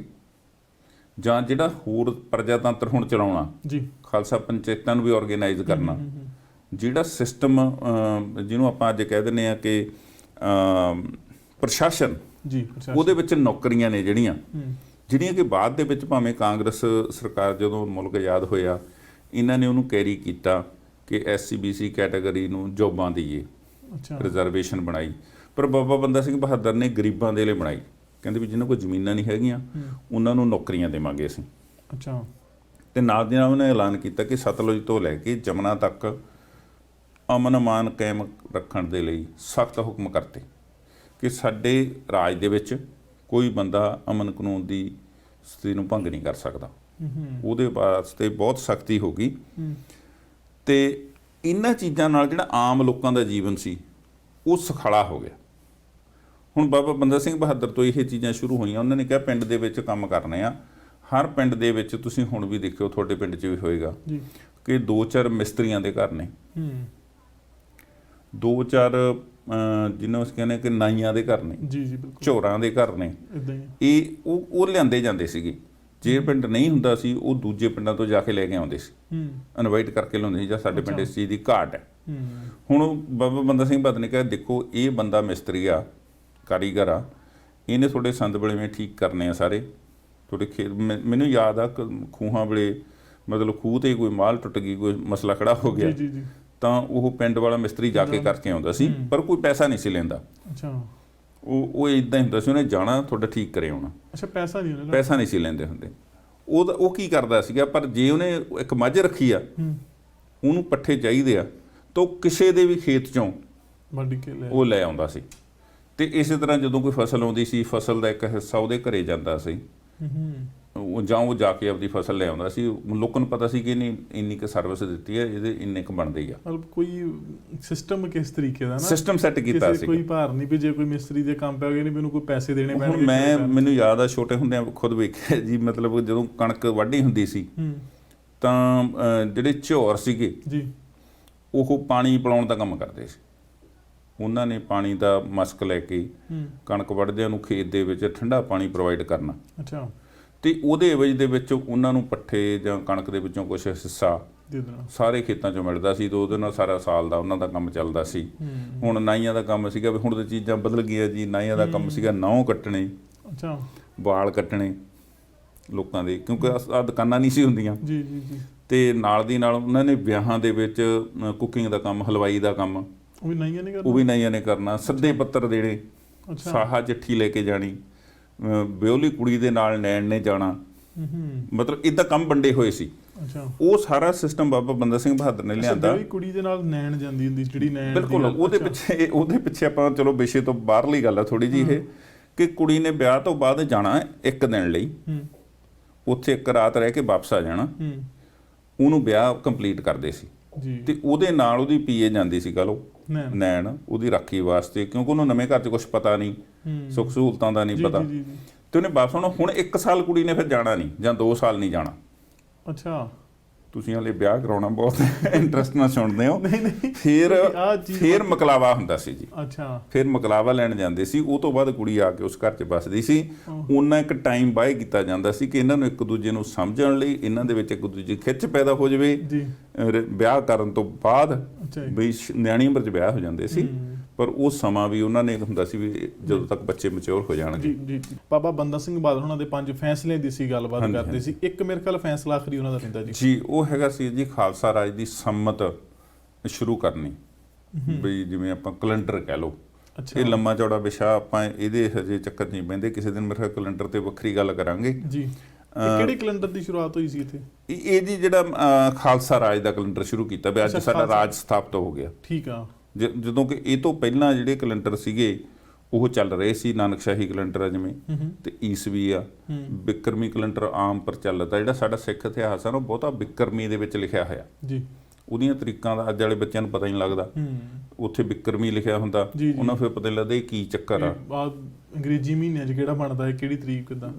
ਜਾਂ ਜਿਹੜਾ ਹੋਰ ਪ੍ਰਜਾਤੰਤਰ ਹੁਣ ਚਲਾਉਣਾ ਜੀ, ਖਾਲਸਾ ਪੰਚਾਇਤਾਂ ਨੂੰ ਵੀ ਆਰਗੇਨਾਈਜ਼ ਕਰਨਾ, ਜਿਹੜਾ ਸਿਸਟਮ ਜਿਹਨੂੰ ਆਪਾਂ ਅੱਜ ਕਹਿ ਦਿੰਦੇ ਆ ਕਿ ਪ੍ਰਸ਼ਾਸਨ ਜੀ, ਉਹਦੇ ਵਿੱਚ ਨੌਕਰੀਆਂ ਨੇ ਜਿਹੜੀਆਂ ਕਿ ਬਾਅਦ ਦੇ ਵਿੱਚ ਭਾਵੇਂ ਕਾਂਗਰਸ ਸਰਕਾਰ ਜਦੋਂ ਮੁਲਕ ਆਜ਼ਾਦ ਹੋਇਆ ਇਹਨਾਂ ਨੇ ਉਹਨੂੰ ਕੈਰੀ ਕੀਤਾ ਕਿ SC BC ਕੈਟਾਗਰੀ ਨੂੰ ਜੋਬਾਂ ਦਈਏ, ਰਿਜ਼ਰਵੇਸ਼ਨ ਬਣਾਈ। ਪਰ ਬਾਬਾ ਬੰਦਾ ਸਿੰਘ ਬਹਾਦਰ ਨੇ ਗਰੀਬਾਂ ਦੇ ਲਈ ਬਣਾਈ। ਕਹਿੰਦੇ ਵੀ ਜਿਹਨਾਂ ਕੋਲ ਜ਼ਮੀਨਾਂ ਨਹੀਂ ਹੈਗੀਆਂ ਉਹਨਾਂ ਨੂੰ ਨੌਕਰੀਆਂ ਦੇਵਾਂਗੇ ਅਸੀਂ। ਅੱਛਾ। ਤੇ ਨਾਲ ਦੀ ਨਾਲ ਉਹਨੇ ਐਲਾਨ ਕੀਤਾ ਕਿ ਸਤਲੁਜ ਤੋਂ ਲੈ ਕੇ ਜਮਨਾ ਤੱਕ ਅਮਨ ਅਮਾਨ ਕਾਇਮ ਰੱਖਣ ਦੇ ਲਈ ਸਖਤ ਹੁਕਮ ਕਰਤੇ ਕਿ ਸਾਡੇ ਰਾਜ ਦੇ ਵਿੱਚ ਕੋਈ ਬੰਦਾ ਅਮਨ ਕਾਨੂੰਨ ਦੀ ਸਥਿਤੀ ਨੂੰ ਭੰਗ ਨਹੀਂ ਕਰ ਸਕਦਾ। ਉਹਦੇ ਵਾਸਤੇ ਬਹੁਤ ਸਖਤੀ ਹੋ ਗਈ। ਤੇ ਇਹਨਾਂ ਚੀਜ਼ਾਂ ਨਾਲ ਜਿਹੜਾ ਆਮ ਲੋਕਾਂ ਦਾ ਜੀਵਨ ਸੀ ਉਹ ਸੁਖਾਲਾ ਹੋ ਗਿਆ। ਹੁਣ ਬਾਬਾ ਬੰਦਾ ਸਿੰਘ ਬਹਾਦਰ ਤੋਂ ਇਹ ਚੀਜ਼ਾਂ ਸ਼ੁਰੂ ਹੋਈਆਂ। ਉਹਨਾਂ ਨੇ ਕਿਹਾ ਪਿੰਡ ਦੇ ਵਿੱਚ ਕੰਮ ਕਰਨੇ ਆ। ਹਰ ਪਿੰਡ ਦੇ ਵਿੱਚ ਤੁਸੀਂ ਹੁਣ ਵੀ ਦੇਖਿਓ, ਤੁਹਾਡੇ ਪਿੰਡ 'ਚ ਵੀ ਹੋਏਗਾ ਕਿ 2-4 ਮਿਸਤਰੀਆਂ ਦੇ ਘਰ ਨੇ, 2-4 ਜਿਹਨੂੰ ਅਸੀਂ ਕਹਿੰਦੇ ਕਿ ਨਾਈਆਂ ਦੇ ਘਰ ਨੇ, ਝੋਰਾਂ ਦੇ ਘਰ ਨੇ। ਇਹ ਉਹ ਲਿਆਂਦੇ ਜਾਂਦੇ ਸੀਗੇ। ਜੇ ਪਿੰਡ ਨਹੀਂ ਹੁੰਦਾ ਸੀ ਉਹ ਦੂਜੇ ਪਿੰਡਾਂ ਤੋਂ ਜਾ ਕੇ ਲੈ ਕੇ ਆਉਂਦੇ ਸੀ, ਇਨਵਾਈਟ ਕਰਕੇ ਲਿਆਉਂਦੇ ਸੀ ਜਾਂ ਸਾਡੇ ਪਿੰਡ ਇਸ ਚੀਜ਼ ਦੀ ਘਾਟ ਹੈ। ਹੁਣ ਬਾਬਾ ਬੰਦਾ ਸਿੰਘ ਬਹਾਦਰ ਨੇ ਕਿਹਾ ਦੇਖੋ ਇਹ ਬੰਦਾ ਮਿਸਤਰੀ ਆ, ਕਾਰੀਗਰ ਆ, ਇਹਨੇ ਤੁਹਾਡੇ ਸੰਦ ਬਲੇਵੇਂ ਠੀਕ ਕਰਨੇ ਆ ਸਾਰੇ ਤੁਹਾਡੇ ਖੇਤ। ਮੈਨੂੰ ਯਾਦ ਆ ਖੂਹਾਂ ਵੇਲੇ ਮਤਲਬ ਖੂਹ 'ਤੇ ਕੋਈ ਮਾਲ ਟੁੱਟ ਗਈ, ਕੋਈ ਮਸਲਾ ਖੜਾ ਹੋ ਗਿਆ ਤਾਂ ਉਹ ਪਿੰਡ ਵਾਲਾ ਮਿਸਤਰੀ ਜਾ ਕੇ ਕਰਕੇ ਆਉਂਦਾ ਸੀ, ਪਰ ਕੋਈ ਪੈਸਾ ਨਹੀਂ ਸੀ ਲੈਂਦਾ। ਉਹ ਇਦਾਂ ਹੀ ਹੁੰਦਾ ਸੀ, ਉਹਨੇ ਜਾਣਾ ਤੁਹਾਡਾ ਠੀਕ ਕਰੇ ਆਉਣਾ। ਅੱਛਾ, ਪੈਸਾ ਨਹੀਂ ਸੀ ਲੈਂਦੇ ਹੁੰਦੇ। ਉਹ ਕੀ ਕਰਦਾ ਸੀਗਾ, ਪਰ ਜੇ ਉਹਨੇ ਇੱਕ ਮੱਝ ਰੱਖੀ ਆ, ਉਹਨੂੰ ਪੱਠੇ ਚਾਹੀਦੇ ਆ ਤਾਂ ਉਹ ਕਿਸੇ ਦੇ ਵੀ ਖੇਤ 'ਚੋਂ ਉਹ ਲੈ ਆਉਂਦਾ ਸੀ। ਤੇ ਇਸੇ ਤਰ੍ਹਾਂ ਜਦੋਂ ਕੋਈ ਫਸਲ ਆਉਂਦੀ ਸੀ, ਫਸਲ ਦਾ ਇੱਕ ਹਿੱਸਾ ਉਹਦੇ ਘਰੇ ਜਾਂਦਾ ਸੀ, ਉਹ ਜਾ ਕੇ ਆਪਦੀ ਫਸਲ ਲੈ ਆਉਂਦਾ ਸੀ। ਲੋਕਾਂ ਨੂੰ ਪਤਾ ਸੀ ਕਿ ਇਹਨੇ ਇੰਨੀ ਕੁ ਸਰਵਿਸ ਦਿੱਤੀ ਹੈ, ਇਹਦੇ ਇੰਨੇ ਕੁ ਬਣਦੇ ਹੀ ਆ। ਮਤਲਬ ਕੋਈ ਸਿਸਟਮ ਕਿਸ ਤਰੀਕੇ ਦਾ ਨਾ ਸਿਸਟਮ ਸੈੱਟ ਕੀਤਾ ਸੀ। ਕੋਈ ਭਾਰ ਨਹੀਂ ਵੀ ਜੇ ਕੋਈ ਮਿਸਤਰੀ ਦੇ ਕੰਮ ਪੈ ਗਏ ਨਹੀਂ ਮੈਨੂੰ ਕੋਈ ਪੈਸੇ ਦੇਣੇ ਪੈਣਗੇ। ਮੈਨੂੰ ਯਾਦ ਆ ਛੋਟੇ ਹੁੰਦਿਆਂ ਖੁਦ ਵੇਖਿਆ ਜੀ, ਮਤਲਬ ਜਦੋਂ ਕਣਕ ਵਾਢੀ ਹੁੰਦੀ ਸੀ ਤਾਂ ਜਿਹੜੇ ਝੋਰ ਸੀਗੇ ਜੀ ਉਹ ਪਾਣੀ ਪਿਲਾਉਣ ਦਾ ਕੰਮ ਕਰਦੇ ਸੀ। ਉਹਨਾਂ ਨੇ ਪਾਣੀ ਦਾ ਮਸਕ ਲੈ ਕੇ ਕਣਕ ਵੱਢਦਿਆਂ ਨੂੰ ਖੇਤ ਦੇ ਵਿੱਚ ਠੰਡਾ ਪਾਣੀ ਪ੍ਰੋਵਾਈਡ ਕਰਨਾ। ਅੱਛਾ। ਤੇ ਉਹਦੇ ਐਵਜ ਦੇ ਵਿੱਚ ਉਹਨਾਂ ਨੂੰ ਪੱਠੇ ਜਾਂ ਕਣਕ ਦੇ ਵਿੱਚੋਂ ਕੁਛ ਹਿੱਸਾ ਸਾਰੇ ਖੇਤਾਂ 'ਚੋਂ ਮਿਲਦਾ ਸੀ ਤੇ ਉਹਦੇ ਨਾਲ ਸਾਰਾ ਸਾਲ ਦਾ ਉਹਨਾਂ ਦਾ ਕੰਮ ਚੱਲਦਾ ਸੀ। ਹੁਣ ਨਾਈਆਂ ਦਾ ਕੰਮ ਸੀਗਾ ਵੀ ਹੁਣ ਤਾਂ ਚੀਜ਼ਾਂ ਬਦਲ ਗਈਆਂ ਜੀ। ਨਾਈਆਂ ਦਾ ਕੰਮ ਸੀਗਾ ਨਹੁੰ ਕੱਟਣੇ, ਅੱਛਾ, ਵਾਲ ਕੱਟਣੇ ਲੋਕਾਂ ਦੇ, ਕਿਉਂਕਿ ਆਹ ਦੁਕਾਨਾਂ ਨਹੀਂ ਸੀ ਹੁੰਦੀਆਂ ਜੀ ਜੀ ਜੀ। ਤੇ ਨਾਲ ਦੀ ਨਾਲ ਉਹਨਾਂ ਨੇ ਵਿਆਹਾਂ ਦੇ ਵਿੱਚ ਕੁਕਿੰਗ ਦਾ ਕੰਮ, ਹਲਵਾਈ ਦਾ ਕੰਮ ਉਹ ਵੀ ਨਾਈਆਂ ਨੇ ਕਰਨਾ। ਸੱਦੇ ਪੱਤਰ ਦੇਣੇ, ਸਾਹਾ ਚਿੱਠੀ ਲੈ ਕੇ ਜਾਣੀ, ਵਿਹੋਲੀ ਕੁੜੀ ਦੇ ਨਾਲ ਨੈਣ ਨੇ ਜਾਣਾ, ਮਤਲਬ ਇੱਦਾਂ ਕੰਮ ਵੰਡੇ ਹੋਏ ਸੀ। ਉਹ ਸਾਰਾ ਸਿਸਟਮ ਬਾਬਾ ਬੰਦਾ ਸਿੰਘ ਬਹਾਦਰ ਨੇ ਲਿਆਂਦਾ। ਕੁੜੀ ਦੇ ਨਾਲ ਨੈਣ ਜਾਂਦੀ ਹੁੰਦੀ ਜਿਹੜੀ ਨੈਣ, ਬਿਲਕੁਲ। ਉਹਦੇ ਪਿੱਛੇ ਆਪਾਂ ਚਲੋ ਵਿਸ਼ੇ ਤੋਂ ਬਾਹਰਲੀ ਗੱਲ ਆ ਥੋੜੀ ਜਿਹੀ ਇਹ, ਕਿ ਕੁੜੀ ਨੇ ਵਿਆਹ ਤੋਂ ਬਾਅਦ ਜਾਣਾ ਇੱਕ ਦਿਨ ਲਈ, ਉੱਥੇ ਇੱਕ ਰਾਤ ਰਹਿ ਕੇ ਵਾਪਸ ਆ ਜਾਣਾ। ਉਹਨੂੰ ਵਿਆਹ ਕੰਪਲੀਟ ਕਰਦੇ ਸੀ ਤੇ ਉਹਦੇ ਨਾਲ ਉਹਦੀ ਪੀਏ ਜਾਂਦੀ ਸੀ ਕਹ ਲਓ ਨੈਣ, ਉਹਦੀ ਰਾਖੀ ਵਾਸਤੇ, ਕਿਉਂਕਿ ਉਹਨੂੰ ਨਵੇਂ ਘਰ 'ਚ ਕੁਛ ਪਤਾ ਨਹੀਂ, ਸੁੱਖ ਸਹੂਲਤਾਂ ਦਾ ਨਹੀਂ ਪਤਾ। ਤੇ ਉਹਨੇ ਵਾਪਸ ਆਉਣਾ। ਹੁਣ 1 ਸਾਲ ਕੁੜੀ ਨੇ ਫਿਰ ਜਾਣਾ ਨਹੀਂ ਜਾਂ 2 ਸਾਲ ਨਹੀਂ ਜਾਣਾ। ਅੱਛਾ। ਤੁਸੀਂ ਹਾਲੇ ਵਿਆਹ ਕਰਾਉਣਾ ਬਹੁਤ ਇੰਟਰਸਟ ਨਾਲ ਸੁਣਦੇ ਹੋ। ਫਿਰ ਮਕਲਾਵਾ ਹੁੰਦਾ ਸੀ ਜੀ। ਅੱਛਾ। ਫਿਰ ਮਕਲਾਵਾ ਲੈਣ ਜਾਂਦੇ ਸੀ। ਉਹ ਤੋਂ ਬਾਅਦ ਕੁੜੀ ਆ ਕੇ ਉਸ ਘਰ 'ਚ ਵੱਸਦੀ ਸੀ। ਉਹਨਾਂ ਇੱਕ ਟਾਈਮ ਬਾਏ ਕੀਤਾ ਜਾਂਦਾ ਸੀ ਕਿ ਇਹਨਾਂ ਨੂੰ ਇੱਕ ਦੂਜੇ ਨੂੰ ਸਮਝਣ ਲਈ, ਇਹਨਾਂ ਦੇ ਵਿੱਚ ਇੱਕ ਦੂਜੇ ਖਿੱਚ ਪੈਦਾ ਹੋ ਜਾਵੇ। ਵਿਆਹ ਕਰਨ ਤੋਂ ਬਾਅਦ ਬਈ ਨਿਆਣੀ ਉਮਰ 'ਚ ਵਿਆਹ ਹੋ ਜਾਂਦੇ ਸੀ, ਪਰ ਉਹ ਸਮਾਂ ਵੀ ਉਹਨਾਂ ਨੇ ਹੁੰਦਾ ਸੀ ਵੀ ਜਦੋਂ ਤੱਕ ਬੱਚੇ ਮੈਚੁਰ ਹੋ ਜਾਣਗੇ। ਜੀ ਜੀ। ਬਾਬਾ ਬੰਦਾ ਸਿੰਘ ਬਹਾਦਰ ਉਹਨਾਂ ਦੇ 5 ਫੈਸਲੇ ਦੀ ਸੀ ਗੱਲਬਾਤ ਕਰਦੇ ਸੀ। ਇੱਕ ਮੇਰੇ ਖਿਆਲ ਫੈਸਲਾ ਆਖਰੀ ਉਹਨਾਂ ਦਾ ਰਹਿੰਦਾ ਜੀ। ਜੀ ਉਹ ਹੈਗਾ ਸੀ ਜੀ ਖਾਲਸਾ ਰਾਜ ਦੀ ਸੰਮਤ ਸ਼ੁਰੂ ਕਰਨੀ। ਬਈ ਜਿਵੇਂ ਆਪਾਂ ਕੈਲੰਡਰ ਕਹਿ ਲਓ। ਅੱਛਾ, ਇਹ ਲੰਮਾ ਚੌੜਾ ਵਿਸ਼ਾ, ਆਪਾਂ ਇਹਦੇ ਹਜੇ ਚੱਕਰ ਨਹੀਂ ਪੈਂਦੇ, ਕਿਸੇ ਦਿਨ ਮੇਰੇ ਖਿਆਲ ਕੈਲੰਡਰ ਤੇ ਵੱਖਰੀ ਗੱਲ ਕਰਾਂਗੇ ਜੀ। ਕਿਹੜੇ ਕੈਲੰਡਰ ਦੀ ਸ਼ੁਰੂਆਤ ਹੋਈ ਸੀ ਇੱਥੇ? ਇਹ ਜੀ ਜਿਹੜਾ ਖਾਲਸਾ ਰਾਜ ਦਾ ਕੈਲੰਡਰ ਸ਼ੁਰੂ ਕੀਤਾ ਵੀ ਅੱਜ ਸਾਡਾ ਰਾਜ ਸਥਾਪਿਤ ਹੋ ਗਿਆ। ਠੀਕ ਆ। ਜਦੋਂ ਕਿ ਇਹ ਤੋਂ ਪਹਿਲਾਂ ਜਿਹੜੇ ਕੈਲੰਡਰ ਸੀਗੇ ਉਹ ਚੱਲ ਰਹੇ ਸੀ, ਨਾਨਕਸ਼ਾਹੀ ਕੈਲੰਡਰ ਆ ਜਿਵੇਂ, ਤੇ ਈਸਵੀ ਆ, ਬਿਕਰਮੀ ਕੈਲੰਡਰ ਆਮ ਪ੍ਰਚਲਿਤ ਆ। ਜਿਹੜਾ ਸਾਡਾ ਸਿੱਖ ਇਤਿਹਾਸ ਆ ਨਾ, ਬਹੁਤਾ ਬਿਕਰਮੀ ਦੇ ਵਿੱਚ ਲਿਖਿਆ ਹੋਇਆ ਜੀ। ਉਹਦੀਆਂ ਤਰੀਕਾਂ ਦਾ ਅੱਜ ਵਾਲੇ ਬੱਚਿਆਂ ਨੂੰ ਪਤਾ ਹੀ ਨਹੀਂ ਲੱਗਦਾ। ਉੱਥੇ ਬਿਕਰਮੀ ਲਿਖਿਆ ਹੁੰਦਾ, ਉਹਨਾਂ ਫਿਰ ਪਤਾ ਨਹੀਂ ਲੱਗਦਾ ਇਹ ਕੀ ਚੱਕਰ ਆ। ਅੰਗਰੇਜ਼ੀ ਮਹੀਨਿਆਂ 'ਚ ਕਿਹੜਾ ਬਣਦਾ ਹੈ, ਕਿਹੜੀ ਤਰੀਕ ਕਿੱਦਾਂ?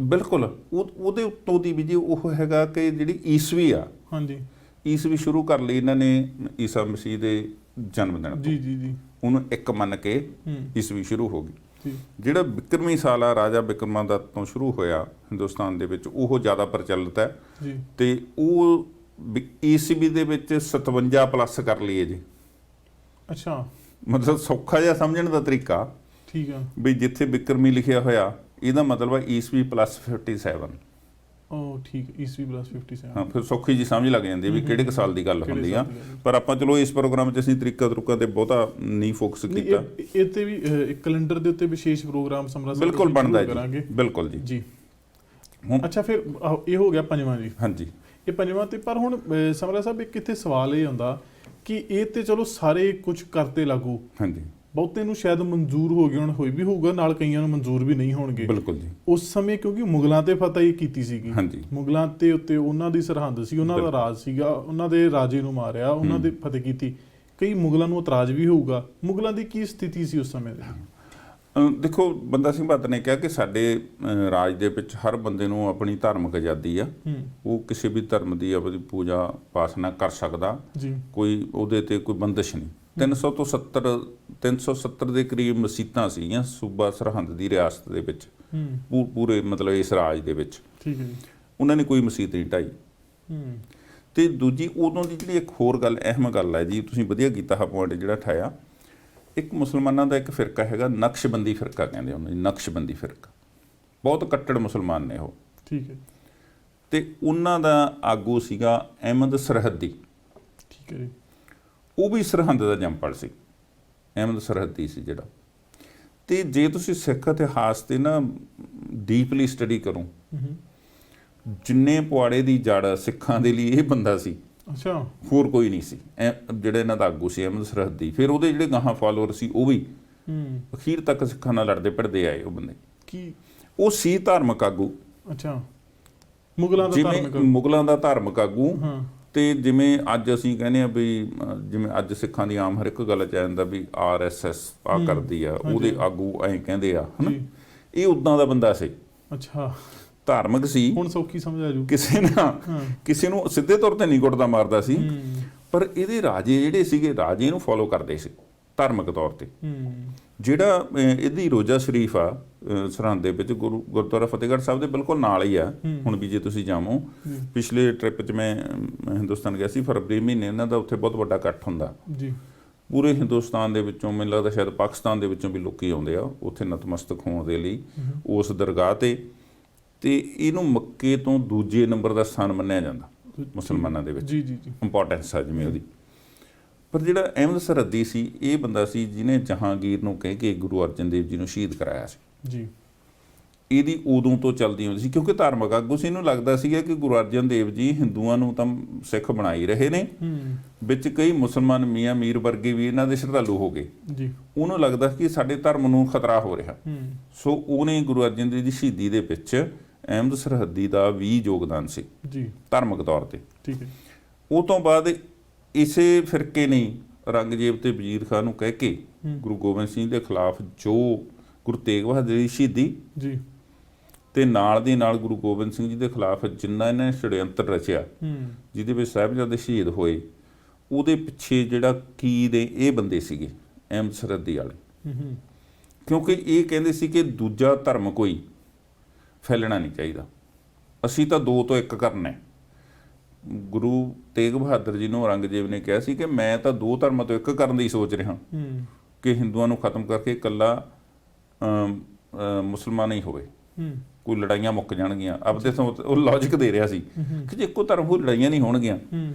ਬਿਲਕੁਲ ਉਹਦੇ ਉੱਤੋਂ ਦੀ ਵੀ ਜੀ ਉਹ ਹੈਗਾ ਕਿ ਜਿਹੜੀ ਈਸਵੀ ਆ, ਹਾਂਜੀ, ਈਸਵੀ ਸ਼ੁਰੂ ਕਰ ਲਈ ਇਹਨਾਂ ਨੇ ਈਸਾ ਮਸੀਹ ਦੇ ਜਨਮ ਦਿਨ ਜੀ ਜੀ ਜੀ, ਉਹਨੂੰ ਇੱਕ ਮੰਨ ਕੇ ਈਸਵੀ ਸ਼ੁਰੂ ਹੋ ਗਈ। ਜੀ। ਜਿਹੜਾ ਬਿਕਰਮੀ ਸਾਲ ਆ, ਰਾਜਾ ਬਿਕਰਮਾਦਿੱਤ ਤੋਂ ਸ਼ੁਰੂ ਹੋਇਆ ਹਿੰਦੁਸਤਾਨ ਦੇ ਵਿੱਚ, ਉਹ ਜ਼ਿਆਦਾ ਪ੍ਰਚਲਿਤ ਹੈ ਜੀ। ਤੇ ਉਹ ਈਸਵੀ ਦੇ ਵਿੱਚ 57 ਪਲੱਸ ਕਰ ਲਈਏ ਜੀ। ਅੱਛਾ, ਮਤਲਬ ਸੌਖਾ ਜਿਹਾ ਸਮਝਣ ਦਾ ਤਰੀਕਾ, ਠੀਕ ਆ, ਵੀ ਜਿੱਥੇ ਬਿਕਰਮੀ ਲਿਖਿਆ ਹੋਇਆ ਇਹਦਾ ਮਤਲਬ ਹੈ ਈਸਵੀ ਪਲੱਸ 57। ਉਹ ਠੀਕ, ਈਸਵੀ ਪਲੱਸ 57। ਹਾਂ, ਫਿਰ ਸੌਖੀ ਜੀ ਸਮਝ ਲੱਗ ਜਾਂਦੀ ਵੀ ਕਿਹੜੇ ਕੁ ਸਾਲ ਦੀ ਗੱਲ ਹੁੰਦੀ ਆ। ਪਰ ਆਪਾਂ ਚਲੋ ਇਸ ਪ੍ਰੋਗਰਾਮ 'ਚ ਅਸੀਂ ਤਰੀਕਾ ਤਰੁਕਾਂ ਤੇ ਬਹੁਤਾ ਨਹੀਂ ਫੋਕਸ ਕੀਤਾ। ਇਹ ਤੇ ਵੀ ਇੱਕ ਕੈਲੰਡਰ ਦੇ ਉੱਤੇ ਵਿਸ਼ੇਸ਼ ਪ੍ਰੋਗਰਾਮ ਸਮਰਾ ਸਾਹਿਬ ਬਿਲਕੁਲ ਬਣਦਾ ਜੀ, ਬਿਲਕੁਲ ਜੀ ਜੀ। ਅੱਛਾ, ਫਿਰ ਇਹ ਹੋ ਗਿਆ ਪੰਜਵਾਂ ਜੀ। ਹਾਂਜੀ, ਇਹ ਪੰਜਵਾਂ ਤੇ ਪਰ ਹੁਣ ਸਮਰਾ ਸਾਹਿਬ ਇੱਕ ਇੱਥੇ ਸਵਾਲ ਇਹ ਆਉਂਦਾ ਕਿ ਇਹ ਤੇ ਚਲੋ ਸਾਰੇ ਕੁਝ ਕਰਤੇ ਲਾਗੂ, ਹਾਂਜੀ, ਬਹੁਤੇ ਨੂੰ ਸ਼ਾਇਦ ਮਨਜ਼ੂਰ ਹੋ ਗਿਆ, ਹੁਣ ਹੋਈ ਵੀ ਹੋਊਗਾ, ਨਾਲ ਕਈਆਂ ਨੂੰ ਮਨਜ਼ੂਰ ਵੀ ਨਹੀਂ ਹੋਣਗੇ। ਬਿਲਕੁਲ ਜੀ। ਉਸ ਸਮੇਂ ਕਿਉਂਕਿ ਮੁਗਲਾਂ ਤੇ ਫਤਹ ਹੀ ਕੀਤੀ ਸੀਗੀ, ਹਾਂਜੀ, ਮੁਗਲਾਂ ਤੇ ਉੱਤੇ ਉਹਨਾਂ ਦੀ ਸਰਹੰਦ ਸੀ, ਉਹਨਾਂ ਦਾ ਰਾਜ ਸੀਗਾ, ਉਹਨਾਂ ਦੇ ਰਾਜੇ ਨੂੰ ਮਾਰਿਆ, ਉਹਨਾਂ ਦੇ ਫਤਿਹ ਕੀਤੀ। ਕਈ ਮੁਗਲਾਂ ਨੂੰ ਇਤਰਾਜ਼ ਵੀ ਹੋਊਗਾ। ਮੁਗਲਾਂ ਦੀ ਕੀ ਸਥਿਤੀ ਸੀ ਉਸ ਸਮੇਂ ਦੇ? ਦੇਖੋ, ਬੰਦਾ ਸਿੰਘ ਬਹਾਦਰ ਨੇ ਕਿਹਾ ਕਿ ਸਾਡੇ ਰਾਜ ਦੇ ਵਿੱਚ ਹਰ ਬੰਦੇ ਨੂੰ ਆਪਣੀ ਧਾਰਮਿਕ ਆਜ਼ਾਦੀ ਆ, ਉਹ ਕਿਸੇ ਵੀ ਧਰਮ ਦੀ ਆਪਣੀ ਪੂਜਾ ਉਪਾਸਨਾ ਕਰ ਸਕਦਾ ਜੀ, ਕੋਈ ਉਹਦੇ ਤੇ ਕੋਈ ਬੰਦਿਸ਼ ਨਹੀਂ। 370 ਦੇ ਕਰੀਬ ਮਸੀਤਾਂ ਸੀਗੀਆਂ ਸੂਬਾ ਸਰਹੰਦ ਦੀ ਰਿਆਸਤ ਦੇ ਵਿੱਚ, ਪੂਰੇ ਮਤਲਬ ਇਸ ਰਾਜ ਦੇ ਵਿੱਚ। ਠੀਕ ਹੈ ਜੀ। ਉਹਨਾਂ ਨੇ ਕੋਈ ਮਸੀਤ ਨਹੀਂ ਢਾਈ। ਤੇ ਦੂਜੀ ਉਦੋਂ ਦੀ ਜਿਹੜੀ ਇੱਕ ਹੋਰ ਗੱਲ, ਅਹਿਮ ਗੱਲ ਹੈ ਜੀ, ਤੁਸੀਂ ਵਧੀਆ ਕੀਤਾ ਹੈ ਪੁਆਇੰਟ ਜਿਹੜਾ ਠਾਇਆ। ਇੱਕ ਮੁਸਲਮਾਨਾਂ ਦਾ ਇੱਕ ਫਿਰਕਾ ਹੈਗਾ, ਨਕਸ਼ਬੰਦੀ ਫਿਰਕਾ ਕਹਿੰਦੇ ਉਹਨੂੰ, ਨਕਸ਼ਬੰਦੀ ਫਿਰਕਾ। ਬਹੁਤ ਕੱਟੜ ਮੁਸਲਮਾਨ ਨੇ ਉਹ। ਠੀਕ ਹੈ। ਤੇ ਉਹਨਾਂ ਦਾ ਆਗੂ ਸੀਗਾ ਅਹਿਮਦ ਸਰਹੱਦੀ। ਠੀਕ ਹੈ ਜੀ। ਉਹ ਵੀ ਸਰਹੰਦ ਦਾ ਜੰਮਪਲ ਸੀ, ਅਹਿਮਦ ਸਰਹੱਦੀ ਸੀ ਜਿਹੜਾ। ਤੇ ਜੇ ਤੁਸੀਂ ਸਿੱਖ ਇਤਿਹਾਸ ਤੇ ਨਾ ਡੀਪਲੀ ਸਟੱਡੀ ਕਰੋ, ਜਿੰਨੇ ਪੁਆੜੇ ਦੀ ਜੜ ਸਿੱਖਾਂ ਦੇ ਲਈ ਇਹ ਬੰਦਾ ਸੀ, ਅੱਛਾ, ਹੋਰ ਕੋਈ ਨਹੀਂ ਸੀ। ਜਿਹੜਾ ਇਹਨਾਂ ਦਾ ਆਗੂ ਸੀ ਅਹਿਮਦ ਸਰਹੱਦੀ। ਫਿਰ ਉਹਦੇ ਜਿਹੜੇ ਗਾਹਾਂ ਫਾਲੋਅਰ ਸੀ ਉਹ ਵੀ ਅਖੀਰ ਤੱਕ ਸਿੱਖਾਂ ਨਾਲ ਲੜਦੇ ਭਿੜਦੇ ਆਏ। ਉਹ ਬੰਦੇ ਕੀ, ਉਹ ਸੀ ਧਾਰਮਿਕ ਆਗੂ। ਅੱਛਾ, ਮੁਗਲਾਂ ਦਾ ਧਾਰਮਿਕ ਆਗੂ। ਤੇ ਜਿਵੇਂ ਅੱਜ ਅਸੀਂ ਕਹਿੰਦੇ ਆ ਵੀ, ਜਿਵੇਂ ਅੱਜ ਸਿੱਖਾਂ ਦੀ ਆਮ ਹਰ ਇੱਕ ਗੱਲ ਚ ਆ ਜਾਂਦਾ ਵੀ RSS ਆ ਕਰਦੀ ਆ, ਉਹਦੇ ਆਗੂ ਐਂ ਕਹਿੰਦੇ ਆ, ਹਨਾ। ਇਹ ਉਦਾਂ ਦਾ ਬੰਦਾ ਸੀ। ਅੱਛਾ, ਧਾਰਮਿਕ ਸੀ। ਹੁਣ ਸੌਖੀ ਸਮਝ ਆ ਜੂ। ਕਿਸੇ ਨੂੰ ਸਿੱਧੇ ਤੌਰ ਤੇ ਨਹੀਂ ਕੁੱਟਦਾ ਮਾਰਦਾ ਸੀ, ਪਰ ਇਹਦੇ ਰਾਜੇ ਜਿਹੜੇ ਸੀਗੇ, ਰਾਜੇ ਨੂੰ ਫੋਲੋ ਕਰਦੇ ਸੀ ਧਾਰਮਿਕ ਤੌਰ ਤੇ। ਜਿਹੜਾ ਇਹਦੀ ਰੋਜ਼ਾ ਸ਼ਰੀਫ ਆ ਸਰਹੰਦ ਦੇ ਵਿੱਚ, ਗੁਰਦੁਆਰਾ ਫਤਿਹਗੜ੍ਹ ਸਾਹਿਬ ਦੇ ਬਿਲਕੁਲ ਨਾਲ ਹੀ ਆ। ਹੁਣ ਵੀ ਜੇ ਤੁਸੀਂ ਜਾਵੋ, ਪਿਛਲੇ ਟ੍ਰਿਪ 'ਚ ਮੈਂ ਹਿੰਦੁਸਤਾਨ ਗਿਆ ਸੀ, ਫਰਵਰੀ ਮਹੀਨੇ, ਇਹਨਾਂ ਦਾ ਉੱਥੇ ਬਹੁਤ ਵੱਡਾ ਇਕੱਠ ਹੁੰਦਾ ਜੀ। ਪੂਰੇ ਹਿੰਦੁਸਤਾਨ ਦੇ ਵਿੱਚੋਂ, ਮੈਨੂੰ ਲੱਗਦਾ ਸ਼ਾਇਦ ਪਾਕਿਸਤਾਨ ਦੇ ਵਿੱਚੋਂ ਵੀ ਲੋਕੀ ਆਉਂਦੇ ਆ ਉੱਥੇ ਨਤਮਸਤਕ ਹੋਣ ਦੇ ਲਈ ਉਸ ਦਰਗਾਹ ਤੇ। ਤੇ ਇਹਨੂੰ ਮੱਕੇ ਤੋਂ ਦੂਜੇ ਨੰਬਰ ਦਾ ਸਥਾਨ ਮੰਨਿਆ ਜਾਂਦਾ ਮੁਸਲਮਾਨਾਂ ਦੇ ਵਿੱਚ। ਜੀ ਜੀ ਜੀ, ਇੰਪੋਰਟੈਂਸ ਆ ਜਿਵੇਂ ਉਹਦੀ। ਪਰ ਜਿਹੜਾ ਅਹਿਮਦ ਸਰਹੱਦੀ ਸੀ, ਇਹ ਬੰਦਾ ਸੀ ਜਿਹਨੇ ਜਹਾਂਗੀਰ ਨੂੰ ਕਹਿ ਕੇ ਗੁਰੂ ਅਰਜਨ ਦੇਵ ਜੀ ਨੂੰ ਸ਼ਹੀਦ ਕਰਾਇਆ ਸੀ ਜੀ। ਇਹਦੀ ਉਦੋਂ ਤੋਂ ਚੱਲਦੀ ਹੁੰਦੀ ਸੀ, ਕਿਉਂਕਿ ਧਾਰਮਿਕ ਆਗੂ ਸੀ। ਇਹਨੂੰ ਲੱਗਦਾ ਸੀਗਾ ਕਿ ਗੁਰੂ ਅਰਜਨ ਦੇਵ ਜੀ ਹਿੰਦੂਆਂ ਨੂੰ ਤਾਂ ਸਿੱਖ ਬਣਾਈ ਰਹੇ ਨੇ, ਵਿੱਚ ਕਈ ਮੁਸਲਮਾਨ ਮੀਆਂ ਮੀਰ ਵਰਗੇ ਵੀ ਇਹਨਾਂ ਦੇ ਸ਼ਰਧਾਲੂ ਹੋ ਗਏ ਜੀ। ਉਹਨੂੰ ਲੱਗਦਾ ਕਿ ਸਾਡੇ ਧਰਮ ਨੂੰ ਖਤਰਾ ਹੋ ਰਿਹਾ। ਸੋ ਉਹਨੇ ਗੁਰੂ ਅਰਜਨ ਦੇਵ ਦੀ ਸ਼ਹੀਦੀ ਦੇ ਵਿੱਚ ਅਹਿਮਦ ਸਰਹੱਦੀ ਦਾ ਵੀ ਯੋਗਦਾਨ ਸੀ ਜੀ, ਧਾਰਮਿਕ ਤੌਰ ਤੇ। ਠੀਕ ਹੈ। ਉਹ ਤੋਂ ਬਾਅਦ ਇਸੇ ਫਿਰਕੇ ਨੇ ਔਰੰਗਜ਼ੇਬ ਤੇ ਵਜ਼ੀਰ ਖਾਨ ਨੂੰ ਕਹਿ ਕੇ ਗੁਰੂ ਗੋਬਿੰਦ ਸਿੰਘ ਦੇ ਖਿਲਾਫ, ਜੋ ਗੁਰੂ ਤੇਗ ਬਹਾਦਰ ਦੀ ਸ਼ਹੀਦੀ ਜੀ ਤੇ ਨਾਲ ਦੀ ਨਾਲ ਗੁਰੂ ਗੋਬਿੰਦ ਸਿੰਘ ਜੀ ਦੇ ਖਿਲਾਫ ਜਿੰਨਾ ਇਹਨਾਂ ਨੇ ਛੜਯੰਤਰ ਰਚਿਆ, ਜਿਹਦੇ ਵਿੱਚ ਸਾਹਿਬਜ਼ਾਦੇ ਸ਼ਹੀਦ ਹੋਏ, ਉਹਦੇ ਪਿੱਛੇ ਜਿਹੜਾ ਕੀ ਦੇ ਇਹ ਬੰਦੇ ਸੀਗੇ ਅਹਿਮਦ ਸਰਹੱਦੀ ਵਾਲੇ। ਕਿਉਂਕਿ ਇਹ ਕਹਿੰਦੇ ਸੀ ਕਿ ਦੂਜਾ ਧਰਮ ਕੋਈ ਫੈਲਣਾ ਨਹੀਂ ਚਾਹੀਦਾ, ਅਸੀਂ ਤਾਂ ਦੋ ਤੋਂ ਇੱਕ ਕਰਨਾ ਹੈ। ਗੁਰੂ ਤੇਗ ਬਹਾਦਰ ਜੀ ਨੂੰ ਔਰੰਗਜ਼ੇਬ ਨੇ ਕਿਹਾ ਸੀ ਕਿ ਮੈਂ ਤਾਂ ਦੋ ਧਰਮਾਂ ਤੋਂ ਇੱਕ ਕਰਨ ਦੀ ਸੋਚ ਰਿਹਾ ਕਿ ਹਿੰਦੂਆਂ ਨੂੰ ਖਤਮ ਕਰਕੇ ਇਕੱਲਾ ਮੁਸਲਮਾਨ ਹੀ ਹੋਵੇ, ਕੋਈ ਲੜਾਈਆਂ ਮੁੱਕ ਜਾਣਗੀਆਂ। ਆਪਦੇ ਤੋਂ ਉਹ ਲੌਜਿਕ ਦੇ ਰਿਹਾ ਸੀ ਕਿ ਜੇ ਇੱਕੋ ਧਰਮ ਹੋਈ ਲੜਾਈਆਂ ਨਹੀਂ ਹੋਣਗੀਆਂ।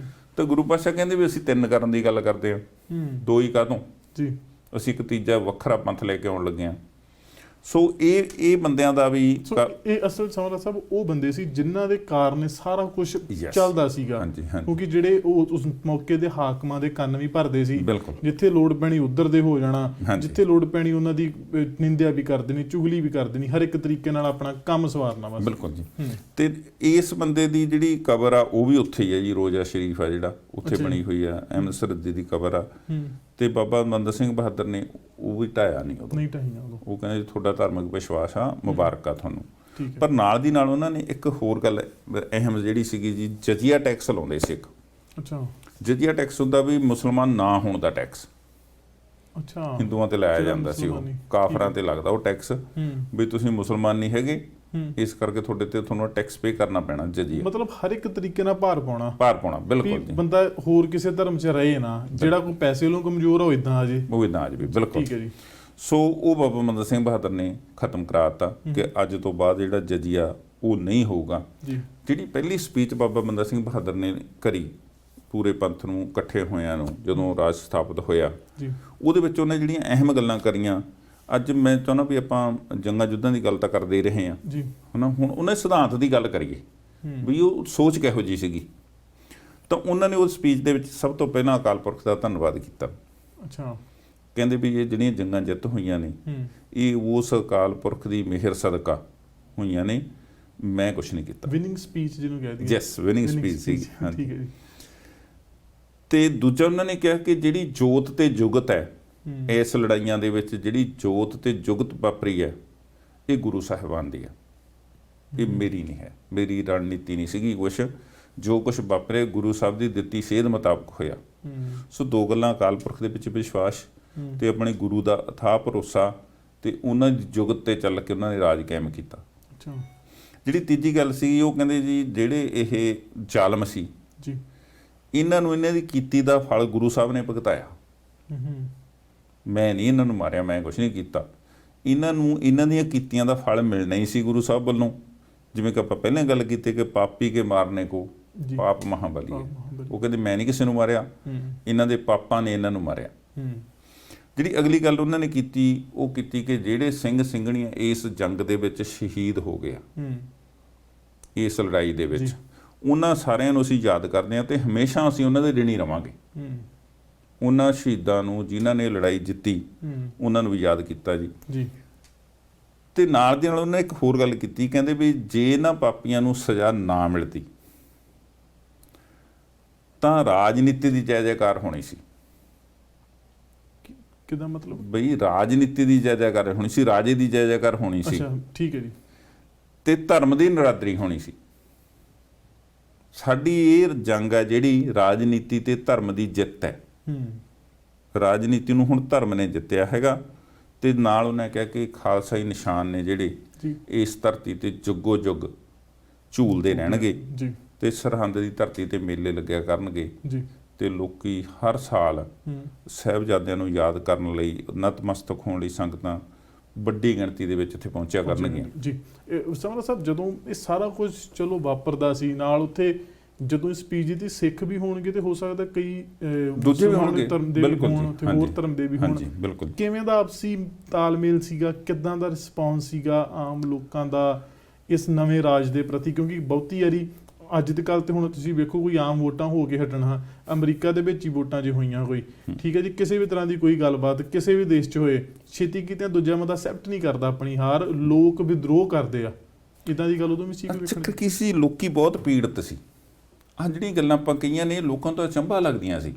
ਤਾਂ ਗੁਰੂ ਪਾਤਸ਼ਾਹ ਕਹਿੰਦੇ ਵੀ ਅਸੀਂ 3 ਕਰਨ ਦੀ ਗੱਲ ਕਰਦੇ ਹਾਂ, 2 ਹੀ ਕਾਹਤੋਂ ਜੀ, ਅਸੀਂ ਇੱਕ ਤੀਜਾ ਵੱਖਰਾ ਪੰਥ ਲੈ ਕੇ ਆਉਣ ਲੱਗੇ ਹਾਂ। ਸੋ ਇਹ ਬੰਦਿਆਂ ਦਾ ਵੀ ਇਹ ਅਸਲ ਸਮਰਾ ਸਾਹਿਬ ਉਹ ਬੰਦੇ ਸੀ ਜਿਨ੍ਹਾਂ ਦੇ ਕਾਰਨ ਇਹ ਸਾਰਾ ਕੁਝ ਚੱਲਦਾ ਸੀਗਾ। ਕਿਉਂਕਿ ਜਿਹੜੇ ਉਹ ਉਸ ਮੌਕੇ ਦੇ ਹਾਕਮਾਂ ਦੇ ਕੰਨ ਵੀ ਭਰਦੇ ਸੀ, ਜਿੱਥੇ ਲੋੜ ਪੈਣੀ ਉਧਰ ਦੇ ਹੋ ਜਾਣਾ, ਜਿੱਥੇ ਲੋੜ ਪੈਣੀ ਉਹਨਾਂ ਦੀ ਨਿੰਦਿਆ ਵੀ ਕਰ ਦੇਣੀ, ਚੁਗਲੀ ਵੀ ਕਰ ਦੇਣੀ, ਹਰ ਇੱਕ ਤਰੀਕੇ ਨਾਲ ਆਪਣਾ ਕੰਮ ਸਵਾਰਨਾ ਬਸ। ਬਿਲਕੁਲ ਜੀ। ਤੇ ਇਸ ਬੰਦੇ ਦੀ ਜਿਹੜੀ ਕਬਰ ਆ ਉਹ ਵੀ ਉੱਥੇ ਹੀ ਹੈ ਜੀ, ਰੋਜ਼ਾ ਸ਼ਰੀਫ ਆ ਜਿਹੜਾ ਉੱਥੇ ਬਣੀ ਹੋਈ ਆ, ਅਹਿਮਦ ਸਰਦੀ ਦੀ ਕਬਰ ਆ। ਤੇ ਬਾਬਾ ਬੰਦਾ ਸਿੰਘ ਬਹਾਦਰ ਨੇ ਉਹ ਵੀ ਢਾਇਆ ਨਹੀਂ ਉਦੋਂ, ਉਹ ਕਹਿੰਦੇ ਤੁਹਾਡਾ ਧਾਰਮਿਕ ਵਿਸ਼ਵਾਸ ਆ, ਮੁਬਾਰਕ ਆ ਤੁਹਾਨੂੰ। ਪਰ ਨਾਲ ਦੀ ਨਾਲ ਉਹਨਾਂ ਨੇ ਇੱਕ ਹੋਰ ਗੱਲ ਅਹਿਮ ਜਿਹੜੀ ਸੀਗੀ ਜੀ, ਜਜ਼ੀਆ ਟੈਕਸ ਲਾਉਂਦੇ ਸੀ ਇੱਕ। ਅੱਛਾ, ਜਜ਼ੀਆ ਟੈਕਸ ਹੁੰਦਾ ਵੀ ਮੁਸਲਮਾਨ ਨਾ ਹੋਣ ਦਾ ਟੈਕਸ। ਅੱਛਾ, ਹਿੰਦੂਆਂ ਤੇ ਲਾਇਆ ਜਾਂਦਾ ਸੀ, ਉਹ ਕਾਫਰਾਂ ਤੇ ਲੱਗਦਾ ਉਹ ਟੈਕਸ, ਵੀ ਤੁਸੀਂ ਮੁਸਲਮਾਨ ਨਹੀਂ ਹੈਗੇ, ਇਸ ਕਰਕੇ ਤੁਹਾਡੇ ਤੇ ਤੁਹਾਨੂੰ ਟੈਕਸ ਪੇ ਕਰਨਾ ਪੈਣਾ, ਜਜ਼ੀਆ। ਮਤਲਬ ਹਰ ਇੱਕ ਤਰੀਕੇ ਨਾਲ ਭਾਰ ਪਾਉਣਾ। ਬਿਲਕੁਲ ਜੀ। ਬੰਦਾ ਹੋਰ ਕਿਸੇ ਧਰਮ 'ਚ ਰਹੇ ਨਾ, ਜਿਹੜਾ ਕੋਈ ਪੈਸੇ ਵੱਲੋਂ ਕਮਜ਼ੋਰ ਹੋ ਇਦਾਂ ਆ ਜੇ, ਉਹ ਇਦਾਂ ਆ ਜਾਵੇ। ਬਿਲਕੁਲ ਠੀਕ ਹੈ ਜੀ। ਸੋ ਉਹ ਬਾਬਾ ਬੰਦਾ ਸਿੰਘ ਬਹਾਦਰ ਨੇ ਖਤਮ ਕਰਾ ਦਿੱਤਾ ਕਿ ਅੱਜ ਤੋਂ ਬਾਅਦ ਜਿਹੜਾ ਜਜ਼ੀਆ ਉਹ ਨਹੀਂ ਹੋਊਗਾ। ਜਿਹੜੀ ਪਹਿਲੀ ਸਪੀਚ ਬਾਬਾ ਬੰਦਾ ਸਿੰਘ ਬਹਾਦਰ ਨੇ ਕਰੀ ਪੂਰੇ ਪੰਥ ਨੂੰ ਇਕੱਠੇ ਹੋਇਆਂ ਨੂੰ, ਜਦੋਂ ਰਾਜ ਸਥਾਪਿਤ ਹੋਇਆ, ਉਹਦੇ ਵਿੱਚ ਉਹਨੇ ਜਿਹੜੀਆਂ ਅਹਿਮ ਗੱਲਾਂ ਕਰੀਆਂ, ਅੱਜ ਮੈਂ ਚਾਹੁੰਦਾ ਵੀ ਆਪਾਂ ਜੰਗਾਂ ਯੁੱਧਾਂ ਦੀ ਗੱਲ ਤਾਂ ਕਰਦੇ ਹੀ ਰਹੇ ਹਾਂ ਜੀ, ਹਨਾ। ਹੁਣ ਉਹਨੇ ਸਿਧਾਂਤ ਦੀ ਗੱਲ ਕਰੀਏ ਵੀ ਉਹ ਸੋਚ ਕਿਹੋ ਜਿਹੀ ਸੀਗੀ। ਤਾਂ ਉਹਨਾਂ ਨੇ ਉਸ ਸਪੀਚ ਦੇ ਵਿੱਚ ਸਭ ਤੋਂ ਪਹਿਲਾਂ ਅਕਾਲ ਪੁਰਖ ਦਾ ਧੰਨਵਾਦ ਕੀਤਾ। ਅੱਛਾ, ਕਹਿੰਦੇ ਵੀ ਇਹ ਜਿਹੜੀਆਂ ਜੰਗਾਂ ਜਿੱਤ ਹੋਈਆਂ ਨੇ, ਇਹ ਉਸ ਅਕਾਲ ਪੁਰਖ ਦੀ ਮਿਹਰ ਸਦਕਾ ਹੋਈਆਂ ਨੇ, ਮੈਂ ਕੁਛ ਨਹੀਂ ਕੀਤਾ। ਵਿਨਿੰਗ ਸਪੀਚ ਜਿਹਨੂੰ ਕਹਿੰਦੇ ਆ। ਯੈਸ, ਵਿਨਿੰਗ ਸਪੀਚ ਸੀ। ਠੀਕ ਹੈ ਜੀ। ਤੇ ਦੂਜਾ ਉਹਨਾਂ ਨੇ ਕਿਹਾ ਕਿ ਜਿਹੜੀ ਜੋਤ ਤੇ ਜੁਗਤ ਹੈ ਇਸ ਲੜਾਈਆਂ ਦੇ ਵਿੱਚ, ਜਿਹੜੀ ਜੋਤ ਤੇ ਜੁਗਤ ਵਾਪਰੀ ਹੈ, ਇਹ ਗੁਰੂ ਸਾਹਿਬਾਨ ਦੀ ਹੈ, ਇਹ ਮੇਰੀ ਨਹੀਂ ਹੈ, ਮੇਰੀ ਰਣਨੀਤੀ ਨਹੀਂ ਸੀਗੀ। ਕੁਛ ਜੋ ਕੁਛ ਵਾਪਰੇ ਗੁਰੂ ਸਾਹਿਬ ਦੀ ਦਿੱਤੀ ਸੇਧ ਮੁਤਾਬਕ ਹੋਇਆ। ਸੋ 2 ਗੱਲਾਂ, ਅਕਾਲ ਪੁਰਖ ਦੇ ਵਿੱਚ ਵਿਸ਼ਵਾਸ ਤੇ ਆਪਣੇ ਗੁਰੂ ਦਾ ਅਥਾਹ ਭਰੋਸਾ, ਤੇ ਉਹਨਾਂ ਦੀ ਜੁਗਤ ਤੇ ਚੱਲ ਕੇ ਉਹਨਾਂ ਨੇ ਰਾਜ ਕਾਇਮ ਕੀਤਾ। ਜਿਹੜੀ ਤੀਜੀ ਗੱਲ ਸੀ, ਉਹ ਕਹਿੰਦੇ ਜੀ ਜਿਹੜੇ ਇਹ ਜ਼ਾਲਮ ਸੀ ਜੀ, ਇਹਨਾਂ ਨੂੰ ਇਹਨਾਂ ਦੀ ਕੀਤੀ ਦਾ ਫਲ ਗੁਰੂ ਸਾਹਿਬ ਨੇ ਭੁਗਤਾਇਆ। ਮੈਂ ਨਹੀਂ ਇਹਨਾਂ ਨੂੰ ਮਾਰਿਆ, ਮੈਂ ਕੁਛ ਨਹੀਂ ਕੀਤਾ, ਇਹਨਾਂ ਨੂੰ ਇਹਨਾਂ ਦੀਆਂ ਕੀਤੀਆਂ ਦਾ ਫਲ ਮਿਲਣਾ ਹੀ ਸੀ ਗੁਰੂ ਸਾਹਿਬ ਵੱਲੋਂ। ਜਿਵੇਂ ਕਿ ਆਪਾਂ ਪਹਿਲਾਂ ਗੱਲ ਕੀਤੀ ਕਿ ਪਾਪੀ ਕੇ ਮਾਰਨੇ ਕੋ ਪਾਪ ਮਹਾਬਲੀ ਹੈ। ਉਹ ਕਹਿੰਦੇ ਮੈਂ ਨਹੀਂ ਕਿਸੇ ਨੂੰ ਮਾਰਿਆ, ਇਹਨਾਂ ਦੇ ਪਾਪਾਂ ਨੇ ਇਹਨਾਂ ਨੂੰ ਮਾਰਿਆ। ਜਿਹੜੀ ਅਗਲੀ ਗੱਲ ਉਹਨਾਂ ਨੇ ਕੀਤੀ, ਉਹ ਕੀਤੀ ਕਿ ਜਿਹੜੇ ਸਿੰਘ ਸਿੰਘਣੀਆਂ ਇਸ ਜੰਗ ਦੇ ਵਿੱਚ ਸ਼ਹੀਦ ਹੋ ਗਏ, ਇਸ ਲੜਾਈ ਦੇ ਵਿੱਚ, ਉਹਨਾਂ ਸਾਰਿਆਂ ਨੂੰ ਅਸੀਂ ਯਾਦ ਕਰਦੇ ਹਾਂ ਤੇ ਹਮੇਸ਼ਾ ਅਸੀਂ ਉਹਨਾਂ ਦੇ ਰਿਣੀ ਰਵਾਂਗੇ। ਉਹਨਾਂ ਸ਼ਹੀਦਾਂ ਨੂੰ ਜਿਨ੍ਹਾਂ ਨੇ ਲੜਾਈ ਜਿੱਤੀ, ਉਹਨਾਂ ਨੂੰ ਵੀ ਯਾਦ ਕੀਤਾ ਜੀ। ਤੇ ਨਾਲ ਦੀ ਨਾਲ ਉਹਨਾਂ ਨੇ ਇੱਕ ਹੋਰ ਗੱਲ ਕੀਤੀ, ਕਹਿੰਦੇ ਵੀ ਜੇ ਇਹਨਾਂ ਪਾਪੀਆਂ ਨੂੰ ਸਜ਼ਾ ਨਾ ਮਿਲਦੀ ਤਾਂ ਰਾਜਨੀਤੀ ਦੀ ਜੈ ਜੈਕਾਰ ਹੋਣੀ ਸੀ। ਕਿਹਦਾ ਮਤਲਬ? ਬਈ ਰਾਜਨੀਤੀ ਦੀ ਜੈ ਜੈਕਾਰ ਹੋਣੀ ਸੀ, ਰਾਜੇ ਦੀ ਜੈ ਜੈਕਾਰ ਹੋਣੀ ਸੀ। ਅੱਛਾ, ਠੀਕ ਹੈ ਜੀ। ਤੇ ਧਰਮ ਦੀ ਨਰਾਦਰੀ ਹੋਣੀ ਸੀ। ਸਾਡੀ ਇਹ ਜੰਗ ਹੈ ਜਿਹੜੀ ਰਾਜਨੀਤੀ ਤੇ ਧਰਮ ਦੀ ਜਿੱਤ ਹੈ। ਰਾਜਨੀਤੀ ਨੂੰ ਹੁਣ ਧਰਮ ਨੇ ਜਿੱਤਿਆ ਹੈਗਾ, ਤੇ ਨਾਲ ਉਹਨੇ ਕਿਹਾ ਕਿ ਖਾਲਸਾਈ ਨਿਸ਼ਾਨ ਨੇ ਜਿਹੜੇ ਇਸ ਧਰਤੀ ਤੇ ਜੁਗੋ ਜੁਗ ਝੂਲਦੇ ਰਹਿਣਗੇ, ਤੇ ਸਰਹੰਦ ਦੀ ਧਰਤੀ ਤੇ ਮੇਲੇ ਲੱਗਿਆ ਕਰਨਗੇ, ਤੇ ਲੋਕੀ ਹਰ ਸਾਲ ਸਾਹਿਬਜ਼ਾਦਿਆਂ ਨੂੰ ਯਾਦ ਕਰਨ ਲਈ, ਨਤਮਸਤਕ ਹੋਣ ਲਈ ਸੰਗਤਾਂ ਵੱਡੀ ਗਿਣਤੀ ਦੇ ਵਿੱਚ ਇੱਥੇ ਪਹੁੰਚਿਆ ਕਰਨਗੀਆਂ ਜੀ। ਸਮਰਾ ਸਾਹਿਬ, ਜਦੋਂ ਇਹ ਸਾਰਾ ਕੁਝ ਚਲੋ ਵਾਪਰਦਾ ਸੀ, ਨਾਲ ਉੱਥੇ ਜਦੋਂ ਇਸ ਪੀਜੀ ਦੀ ਸਿੱਖ ਵੀ ਹੋਣਗੇ ਤੇ ਹੋ ਸਕਦਾ ਕਈ ਦੂਜੇ ਵੀ ਹੋਣਗੇ, ਧਰਮ ਦੇ ਵੀ ਹੋਣ ਤੇ ਹੋਰ ਧਰਮ ਦੇ ਵੀ ਹੋਣ, ਕਿਵੇਂ ਦਾ ਆਪਸੀ ਤਾਲਮੇਲ ਸੀਗਾ, ਕਿੱਦਾਂ ਦਾ ਰਿਸਪੌਂਸ ਸੀਗਾ ਆਮ ਲੋਕਾਂ ਦਾ ਇਸ ਨਵੇਂ ਰਾਜ ਦੇ ਪ੍ਰਤੀ? ਕਿਉਂਕਿ ਬਹੁਤੀ ਵਾਰੀ ਅੱਜ ਦੇ ਕੱਲ੍ਹ ਤੇ ਹੁਣ ਤੁਸੀਂ ਵੇਖੋ, ਕੋਈ ਆਮ ਵੋਟਾਂ ਹੋ ਕੇ ਹਟਣਾ, ਅਮਰੀਕਾ ਦੇ ਵਿੱਚ ਹੀ ਵੋਟਾਂ ਜੇ ਹੋਈਆਂ ਕੋਈ, ਠੀਕ ਹੈ ਜੀ, ਕਿਸੇ ਵੀ ਤਰ੍ਹਾਂ ਦੀ ਕੋਈ ਗੱਲਬਾਤ ਕਿਸੇ ਵੀ ਦੇਸ਼ 'ਚ ਹੋਏ, ਛੇਤੀ ਕਿਤੇ ਦੂਜਾ ਬੰਦਾ ਐਕਸੈਪਟ ਨਹੀਂ ਕਰਦਾ ਆਪਣੀ ਹਾਰ, ਲੋਕ ਵਿਦਰੋਹ ਕਰਦੇ ਆ। ਇੱਦਾਂ ਦੀ ਗੱਲ ਉਦੋਂ ਵੀ ਸੀ ਕਿ ਸੀ, ਲੋਕੀ ਬਹੁਤ ਪੀੜਤ ਸੀ। ਆਹ ਜਿਹੜੀਆਂ ਗੱਲਾਂ ਆਪਾਂ ਕਹੀਆਂ ਨੇ, ਲੋਕਾਂ ਤੋਂ ਅਚੰਭਾ ਲੱਗਦੀਆਂ ਸੀ।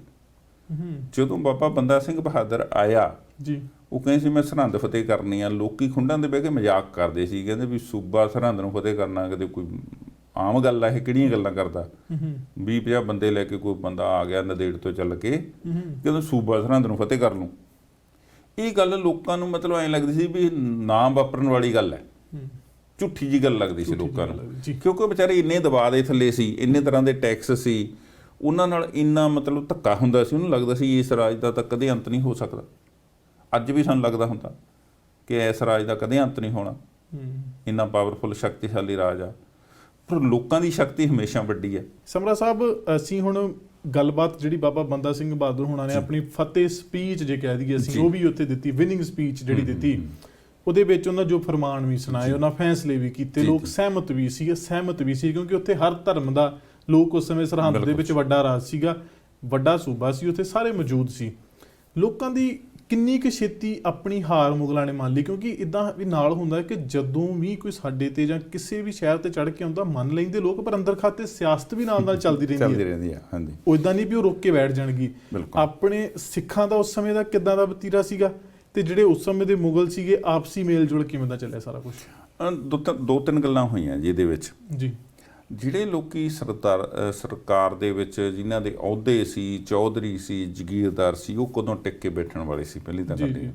ਜਦੋਂ ਬਾਬਾ ਬੰਦਾ ਸਿੰਘ ਬਹਾਦਰ ਆਇਆ ਜੀ, ਉਹ ਕਹਿੰਦੇ ਸੀ ਮੈਂ ਸਰਹੰਦ ਫਤਿਹ ਕਰਨੀ ਆ। ਲੋਕੀ ਖੁੰਡਾਂ ਦੇ ਬਹਿ ਕੇ ਮਜ਼ਾਕ ਕਰਦੇ ਸੀ, ਕਹਿੰਦੇ ਵੀ ਸੂਬਾ ਸਰਹੰਦ ਨੂੰ ਫਤਿਹ ਕਰਨਾ ਕਦੇ ਕੋਈ ਆਮ ਗੱਲ ਆ, ਇਹ ਕਿਹੜੀਆਂ ਗੱਲਾਂ ਕਰਦਾ? 20-50 ਬੰਦੇ ਲੈ ਕੇ ਕੋਈ ਬੰਦਾ ਆ ਗਿਆ ਨੰਦੇੜ ਤੋਂ ਚੱਲ ਕੇ, ਕਹਿੰਦਾ ਸੂਬਾ ਸਰਹੰਦ ਨੂੰ ਫਤਿਹ ਕਰ ਲੂੰ। ਇਹ ਗੱਲ ਲੋਕਾਂ ਨੂੰ ਮਤਲਬ ਐਂ ਲੱਗਦੀ ਸੀ ਵੀ ਨਾ ਵਾਪਰਨ ਵਾਲੀ ਗੱਲ ਹੈ, ਝੂਠੀ ਜੀ ਗੱਲ ਲੱਗਦੀ ਸੀ ਲੋਕਾਂ ਨੂੰ, ਕਿਉਂਕਿ ਵਿਚਾਰੇ ਇੰਨੇ ਦਬਾਅ ਦੇ ਥੱਲੇ ਸੀ, ਇੰਨੇ ਤਰ੍ਹਾਂ ਦੇ ਟੈਕਸ ਸੀ, ਉਹਨਾਂ ਨਾਲ ਇੰਨਾ ਮਤਲਬ ਧੱਕਾ ਹੁੰਦਾ ਸੀ, ਉਹਨੂੰ ਲੱਗਦਾ ਸੀ ਇਸ ਰਾਜ ਦਾ ਤਾਂ ਕਦੇ ਅੰਤ ਨਹੀਂ ਹੋ ਸਕਦਾ। ਅੱਜ ਵੀ ਸਾਨੂੰ ਲੱਗਦਾ ਹੁੰਦਾ ਕਿ ਇਸ ਰਾਜ ਦਾ ਕਦੇ ਅੰਤ ਨਹੀਂ ਹੋਣਾ, ਇੰਨਾ ਪਾਵਰਫੁਲ ਸ਼ਕਤੀਸ਼ਾਲੀ ਰਾਜ ਆ, ਪਰ ਲੋਕਾਂ ਦੀ ਸ਼ਕਤੀ ਹਮੇਸ਼ਾ ਵੱਡੀ ਹੈ। ਸਮਰਾ ਸਾਹਿਬ, ਅਸੀਂ ਹੁਣ ਗੱਲਬਾਤ ਜਿਹੜੀ ਬਾਬਾ ਬੰਦਾ ਸਿੰਘ ਬਹਾਦਰ ਹੋਣਾ ਨੇ ਆਪਣੀ ਫਤਿਹ ਸਪੀਚ ਜੇ ਕਹਿ ਦਈਏ ਅਸੀਂ, ਉਹ ਵੀ ਉੱਥੇ ਦਿੱਤੀ, ਵਿਨਿੰਗ ਸਪੀਚ ਜਿਹੜੀ ਦਿੱਤੀ, ਉਹਦੇ ਵਿੱਚ ਉਹਨਾਂ ਜੋ ਫਰਮਾਨ ਵੀ ਸੁਣਾਏ, ਉਹਨਾਂ ਫੈਸਲੇ ਵੀ ਕੀਤੇ, ਲੋਕ ਸਹਿਮਤ ਵੀ ਸੀ ਕਿਉਂਕਿ ਉੱਥੇ ਹਰ ਧਰਮ ਦਾ ਲੋਕ ਉਸ ਸਮੇਂ ਸਰਹੰਦ ਦੇ ਵਿੱਚ ਵੱਡਾ ਰਾਜ ਸੀਗਾ, ਵੱਡਾ ਸੂਬਾ ਸੀ, ਉੱਥੇ ਸਾਰੇ ਮੌਜੂਦ ਸੀ। ਲੋਕਾਂ ਦੀ ਕਿੰਨੀ ਕੁ ਛੇਤੀ ਆਪਣੀ ਹਾਰ ਮੁਗਲਾਂ ਨੇ ਮੰਨ ਲਈ, ਕਿਉਂਕਿ ਇਦਾਂ ਵੀ ਨਾਲ ਹੁੰਦਾ ਕਿ ਜਦੋਂ ਵੀ ਕੋਈ ਸਾਡੇ ਤੇ ਜਾਂ ਕਿਸੇ ਵੀ ਸ਼ਹਿਰ ਤੇ ਚੜ੍ਹ ਕੇ ਆਉਂਦਾ ਮੰਨ ਲੈਂਦੇ ਲੋਕ, ਪਰ ਅੰਦਰ ਖਾਤੇ ਸਿਆਸਤ ਵੀ ਨਾਲ ਚੱਲਦੀ ਰਹਿੰਦੀ ਹੈ। ਹਾਂਜੀ, ਉਹ ਇਦਾਂ ਨਹੀਂ ਵੀ ਉਹ ਰੁਕ ਕੇ ਬੈਠ ਜਾਣਗੀ। ਆਪਣੇ ਸਿੱਖਾਂ ਦਾ ਉਸ ਸਮੇਂ ਦਾ ਕਿੱਦਾਂ ਦਾ ਵਤੀਰਾ ਸੀਗਾ ਤੇ ਜਿਹੜੇ ਉਸ ਸਮੇਂ ਦੇ ਮੁਗਲ ਸੀਗੇ, ਆਪਸੀ ਮੇਲ ਜੋਲ ਕਿਵੇਂ ਦਾ ਚੱਲਿਆ ਸਾਰਾ ਕੁਝ? ਦੋ ਤਿੰਨ ਗੱਲਾਂ ਹੋਈਆਂ ਜੀ ਇਹਦੇ ਵਿੱਚ। ਜੀ, ਜਿਹੜੇ ਲੋਕੀ ਸਰਕਾਰ ਦੇ ਵਿੱਚ ਜਿਨ੍ਹਾਂ ਦੇ ਅਹੁਦੇ ਸੀ, ਚੌਧਰੀ ਸੀ, ਜਗੀਰਦਾਰ ਸੀ, ਉਹ ਕਦੋਂ ਟਿਕ ਕੇ ਬੈਠਣ ਵਾਲੇ ਸੀ, ਪਹਿਲੀ ਤਾਂ ਗੱਲ ਇਹ।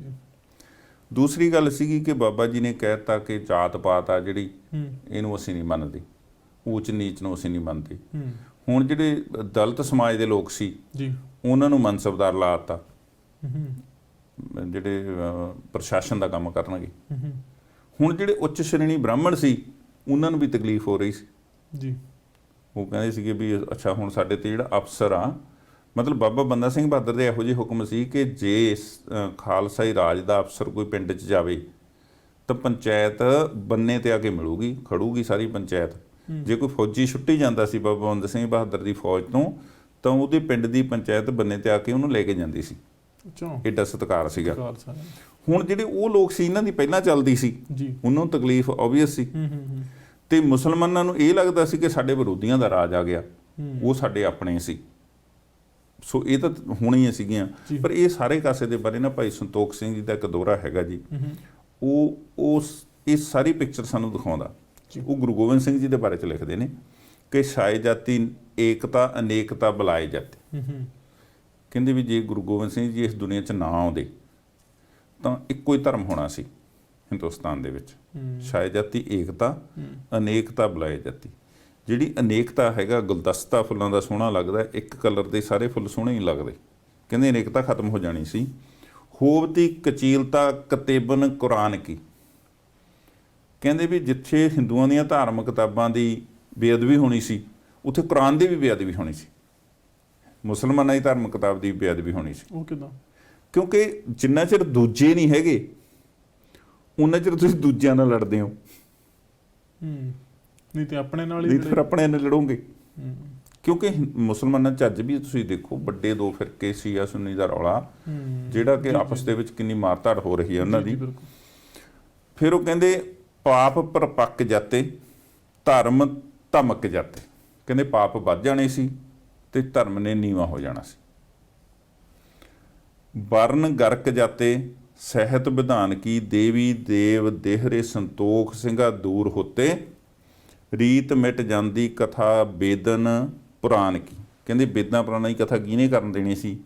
ਦੂਸਰੀ ਗੱਲ ਸੀਗੀ ਕਿ ਬਾਬਾ ਜੀ ਨੇ ਕਹਿ ਦਿੱਤਾ ਕਿ ਜਾਤ ਪਾਤ ਆ ਜਿਹੜੀ, ਇਹਨੂੰ ਅਸੀਂ ਨਹੀਂ ਮੰਨਦੇ, ਊਚ ਨੀਚ ਨੂੰ ਅਸੀਂ ਨਹੀਂ ਮੰਨਦੇ। ਹੁਣ ਜਿਹੜੇ ਦਲਿਤ ਸਮਾਜ ਦੇ ਲੋਕ ਸੀ ਉਹਨਾਂ ਨੂੰ ਮਨਸਬਦਾਰ ਲਾ ਦਿੱਤਾ, ਜਿਹੜੇ ਪ੍ਰਸ਼ਾਸਨ ਦਾ ਕੰਮ ਕਰਨਗੇ। ਹੁਣ ਜਿਹੜੇ ਉੱਚ ਸ਼੍ਰੇਣੀ ਬ੍ਰਾਹਮਣ ਸੀ ਉਹਨਾਂ ਨੂੰ ਵੀ ਤਕਲੀਫ ਹੋ ਰਹੀ ਸੀ ਜੀ। ਉਹ ਕਹਿੰਦੇ ਸੀਗੇ ਵੀ ਅੱਛਾ ਹੁਣ ਸਾਡੇ ਤੇ ਜਿਹੜਾ ਅਫਸਰ ਆ, ਮਤਲਬ ਬਾਬਾ ਬੰਦਾ ਸਿੰਘ ਬਹਾਦਰ ਦੇ ਇਹੋ ਜਿਹੇ ਹੁਕਮ ਸੀ ਕਿ ਜੇ ਖਾਲਸਾਈ ਰਾਜ ਦਾ ਅਫਸਰ ਕੋਈ ਪਿੰਡ 'ਚ ਜਾਵੇ ਤਾਂ ਪੰਚਾਇਤ ਬੰਨੇ ਤੇ ਆ ਕੇ ਮਿਲੂਗੀ, ਖੜੂਗੀ ਸਾਰੀ ਪੰਚਾਇਤ। ਜੇ ਕੋਈ ਫੌਜੀ ਛੁੱਟੀ ਜਾਂਦਾ ਸੀ ਬਾਬਾ ਬੰਦਾ ਸਿੰਘ ਬਹਾਦਰ ਦੀ ਫੌਜ ਤੋਂ, ਤਾਂ ਉਹਦੇ ਪਿੰਡ ਦੀ ਪੰਚਾਇਤ ਬੰਨੇ ਤੇ ਆ ਕੇ ਉਹਨੂੰ ਲੈ ਕੇ ਜਾਂਦੀ ਸੀ। ਏਡਾ ਸਤਿਕਾਰ ਸੀਗਾ। ਹੁਣ ਜਿਹੜੇ ਉਹ ਲੋਕ ਸੀ ਇਹਨਾਂ ਦੀ ਪਹਿਲਾਂ ਚੱਲਦੀ ਸੀ, ਉਹਨਾਂ ਨੂੰ ਤਕਲੀਫ ਓਬਵੀਅਸ ਸੀ, ਤੇ ਮੁਸਲਮਾਨਾਂ ਨੂੰ ਇਹ ਲੱਗਦਾ ਸੀ ਕਿ ਸਾਡੇ ਵਿਰੋਧੀਆਂ ਦਾ ਰਾਜ ਆ ਗਿਆ, ਉਹ ਸਾਡੇ ਆਪਣੇ ਸੀ। ਸੋ ਇਹ ਤਾਂ ਹੋਣੀਆਂ ਸੀਗੀਆਂ। ਪਰ ਇਹ ਸਾਰੇ ਕਾਸੇ ਦੇ ਬਾਰੇ ਨਾ ਭਾਈ ਸੰਤੋਖ ਸਿੰਘ ਜੀ ਦਾ ਇੱਕ ਦੋਹਰਾ ਹੈਗਾ ਜੀ, ਉਹ ਇਹ ਸਾਰੀ ਪਿਕਚਰ ਸਾਨੂੰ ਦਿਖਾਉਂਦਾ। ਉਹ ਗੁਰੂ ਗੋਬਿੰਦ ਸਿੰਘ ਜੀ ਦੇ ਬਾਰੇ 'ਚ ਲਿਖਦੇ ਨੇ ਕਿ ਛਾਏ ਜਾਤੀ ਏਕਤਾ ਅਨੇਕਤਾ ਬੁਲਾਏ ਜਾਤੀ। ਕਹਿੰਦੇ ਵੀ ਜੇ ਗੁਰੂ ਗੋਬਿੰਦ ਸਿੰਘ ਜੀ ਇਸ ਦੁਨੀਆ 'ਚ ਨਾ ਆਉਂਦੇ ਤਾਂ ਇੱਕੋ ਹੀ ਧਰਮ ਹੋਣਾ ਸੀ ਹਿੰਦੁਸਤਾਨ ਦੇ ਵਿੱਚ। ਛਾਏ ਜਾਤੀ ਏਕਤਾ ਅਨੇਕਤਾ ਬੁਲਾਏ ਜਾਤੀ। ਜਿਹੜੀ ਅਨੇਕਤਾ ਹੈਗਾ, ਗੁਲਦਸਤਾ ਫੁੱਲਾਂ ਦਾ ਸੋਹਣਾ ਲੱਗਦਾ, ਇੱਕ ਕਲਰ ਦੇ ਸਾਰੇ ਫੁੱਲ ਸੋਹਣੇ ਹੀ ਲੱਗਦੇ, ਕਹਿੰਦੇ ਅਨੇਕਤਾ ਖਤਮ ਹੋ ਜਾਣੀ ਸੀ। ਹੋਵਤੀ ਕਚੀਲਤਾ ਕਤੇਬਨ ਕੁਰਾਨ ਕੀ। ਕਹਿੰਦੇ ਵੀ ਜਿੱਥੇ ਹਿੰਦੂਆਂ ਦੀਆਂ ਧਾਰਮਿਕ ਕਿਤਾਬਾਂ ਦੀ ਬੇਅਦਬੀ ਹੋਣੀ ਸੀ, ਉੱਥੇ ਕੁਰਾਨ ਦੀ ਵੀ ਬੇਅਦਬੀ ਹੋਣੀ ਸੀ, ਮੁਸਲਮਾਨਾਂ ਦੀ ਧਾਰਮਿਕ ਕਿਤਾਬ ਦੀ ਬੇਅਦਬੀ ਹੋਣੀ ਸੀ। ਉਹ ਕਿੱਦਾਂ? ਕਿਉਂਕਿ ਜਿੰਨਾ ਚਿਰ ਦੂਜੇ ਨਹੀਂ ਹੈਗੇ ਉਹਨਾਂ ਚਿਰ ਤੁਸੀਂ ਦੂਜਿਆਂ ਨਾਲ ਲੜਦੇ ਹੋ, ਨਹੀਂ ਤੇ ਆਪਣੇ ਨਾਲ ਹੀ, ਫਿਰ ਆਪਣੇ ਨਾਲ ਲੜੋਗੇ। ਕਿਉਂਕਿ ਮੁਸਲਮਾਨਾਂ 'ਚ ਅੱਜ ਵੀ ਤੁਸੀਂ ਦੇਖੋ ਵੱਡੇ ਦੋ ਫਿਰਕੇ ਸ਼ੀਆ ਸੁੰਨੀ ਦਾ ਰੌਲਾ, ਜਿਹੜਾ ਕਿ ਆਪਸ ਦੇ ਵਿੱਚ ਕਿੰਨੀ ਮਾਰਧਾੜ ਹੋ ਰਹੀ ਹੈ ਉਹਨਾਂ ਦੀ। ਫਿਰ ਉਹ ਕਹਿੰਦੇ ਪਾਪ ਪਰਪੱਕ ਜਾਤੇ ਧਰਮ ਧਮਕ ਜਾਤੇ। ਕਹਿੰਦੇ ਪਾਪ ਵੱਧ ਜਾਣੇ ਸੀ ਤੇ ਧਰਮ ਨੇ ਨੀਵਾਂ ਹੋ ਜਾਣਾ ਸੀ। ਵਰਨ ਗਰਕ ਜਾਤੇ ਸਹਿਤ ਵਿਧਾਨ ਕੀ ਦੇਵੀ ਦੇਵ ਦੇਹਰੇ ਸੰਤੋਖ ਸਿੰਘਾ ਦੂਰ ਹੋਤੇ ਰੀਤ ਮਿਟ ਜਾਂਦੀ ਕਥਾ ਬੇਦਨ ਪੁਰਾਣ ਕੀ। ਕਹਿੰਦੇ ਬੇਦਾਂ ਪੁਰਾਣਾਂ ਦੀ ਕਥਾ ਕਿਹਨੇ ਕਰਨ ਦੇਣੀ ਸੀ,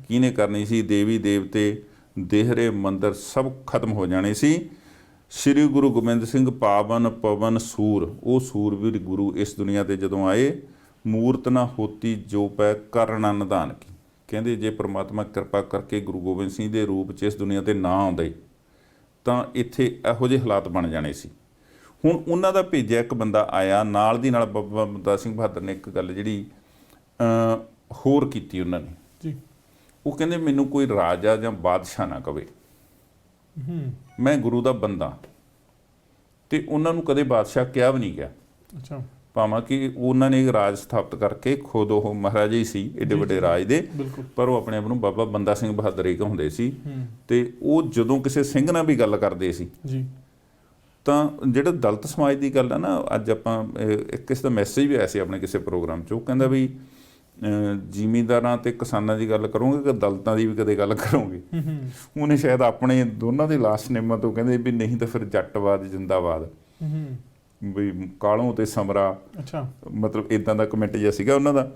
ਕਿਹਨੇ ਕਰਨੀ ਸੀ? ਦੇਵੀ ਦੇਵਤੇ ਦੇਹਰੇ ਮੰਦਰ ਸਭ ਖਤਮ ਹੋ ਜਾਣੇ ਸੀ। ਸ੍ਰੀ ਗੁਰੂ ਗੋਬਿੰਦ ਸਿੰਘ ਪਾਵਨ ਪਵਨ ਸੂਰ, ਉਹ ਸੂਰਵੀਰ ਗੁਰੂ ਇਸ ਦੁਨੀਆ ਤੇ ਜਦੋਂ ਆਏ, ਮੂਰਤ ਨਾ ਹੋਤੀ ਜੋ ਪੈ ਕਰਨਾ ਨਿਧਾਨ ਕੀ। ਕਹਿੰਦੇ ਜੇ ਪ੍ਰਮਾਤਮਾ ਕਿਰਪਾ ਕਰਕੇ ਗੁਰੂ ਗੋਬਿੰਦ ਸਿੰਘ ਦੇ ਰੂਪ 'ਚ ਇਸ ਦੁਨੀਆ ਤੇ ਨਾ ਆਉਂਦੇ ਤਾਂ ਇੱਥੇ ਇਹੋ ਜਿਹੇ ਹਾਲਾਤ ਬਣ ਜਾਣੇ ਸੀ। ਹੁਣ ਉਹਨਾਂ ਦਾ ਭੇਜਿਆ ਇੱਕ ਬੰਦਾ ਆਇਆ, ਨਾਲ ਦੀ ਨਾਲ ਬਾਬਾ ਬੰਦਾ ਸਿੰਘ ਬਹਾਦਰ ਨੇ ਇੱਕ ਗੱਲ ਜਿਹੜੀ ਹੋਰ ਕੀਤੀ ਉਹਨਾਂ ਨੇ ਜੀ। ਉਹ ਕਹਿੰਦੇ ਮੈਨੂੰ ਕੋਈ ਰਾਜਾ ਜਾਂ ਬਾਦਸ਼ਾਹ ਨਾ ਕਵੇ, ਮੈਂ ਗੁਰੂ ਦਾ ਬੰਦਾ। ਤੇ ਉਹਨਾਂ ਨੂੰ ਕਦੇ ਬਾਦਸ਼ਾਹ ਕਿਹਾ ਵੀ ਨਹੀਂ ਗਿਆ। ਅੱਛਾ, ਭਾਵੇਂ ਕਿ ਉਹਨਾਂ ਨੇ ਰਾਜ ਸਥਾਪਿਤ ਕਰਕੇ ਖੁਦ ਉਹ ਮਹਾਰਾਜਾ ਹੀ ਸੀ ਏਡੇ ਵੱਡੇ ਰਾਜ ਦੇ, ਪਰ ਉਹ ਆਪਣੇ ਆਪ ਨੂੰ ਬਾਬਾ ਬੰਦਾ ਸਿੰਘ ਬਹਾਦਰ ਹੀ ਕਹਾਉਂਦੇ ਸੀ। ਤੇ ਉਹ ਜਦੋਂ ਕਿਸੇ ਸਿੰਘ ਨਾਲ ਵੀ ਗੱਲ ਕਰਦੇ ਸੀ ਜੀ, ਤਾਂ ਜਿਹੜਾ ਦਲਿਤ ਸਮਾਜ ਦੀ ਗੱਲ ਆ ਨਾ, ਅੱਜ ਆਪਾਂ ਕਿਸੇ ਦਾ ਮੈਸੇਜ ਵੀ ਆਇਆ ਸੀ ਆਪਣੇ ਕਿਸੇ ਪ੍ਰੋਗਰਾਮ 'ਚ, ਉਹ ਕਹਿੰਦਾ ਵੀ ਜ਼ਿਮੀਂਦਾਰਾਂ ਤੇ ਕਿਸਾਨਾਂ ਦੀ ਗੱਲ ਕਰੋਗੇ ਕਿ ਦਲਿਤਾਂ ਦੀ ਵੀ ਕਦੇ ਗੱਲ ਕਰੋਗੇ? ਉਹਨੇ ਸ਼ਾਇਦ ਆਪਣੇ ਦੋਨਾਂ ਦੇ ਲਾਸਟ ਨੇਮਾਂ ਤੋਂ ਕਹਿੰਦੇ ਵੀ ਨਹੀਂ ਤਾਂ ਫਿਰ ਜੱਟਵਾਦ ਜਿੰਦਾਬਾਦ, ਵੀ ਕਾਲੋਂ ਤੇ ਸਮਰਾ। ਅੱਛਾ, ਮਤਲਬ ਇਦਾਂ ਦਾ ਕਮੈਂਟ ਜਿਹਾ ਸੀਗਾ ਉਹਨਾਂ ਦਾ।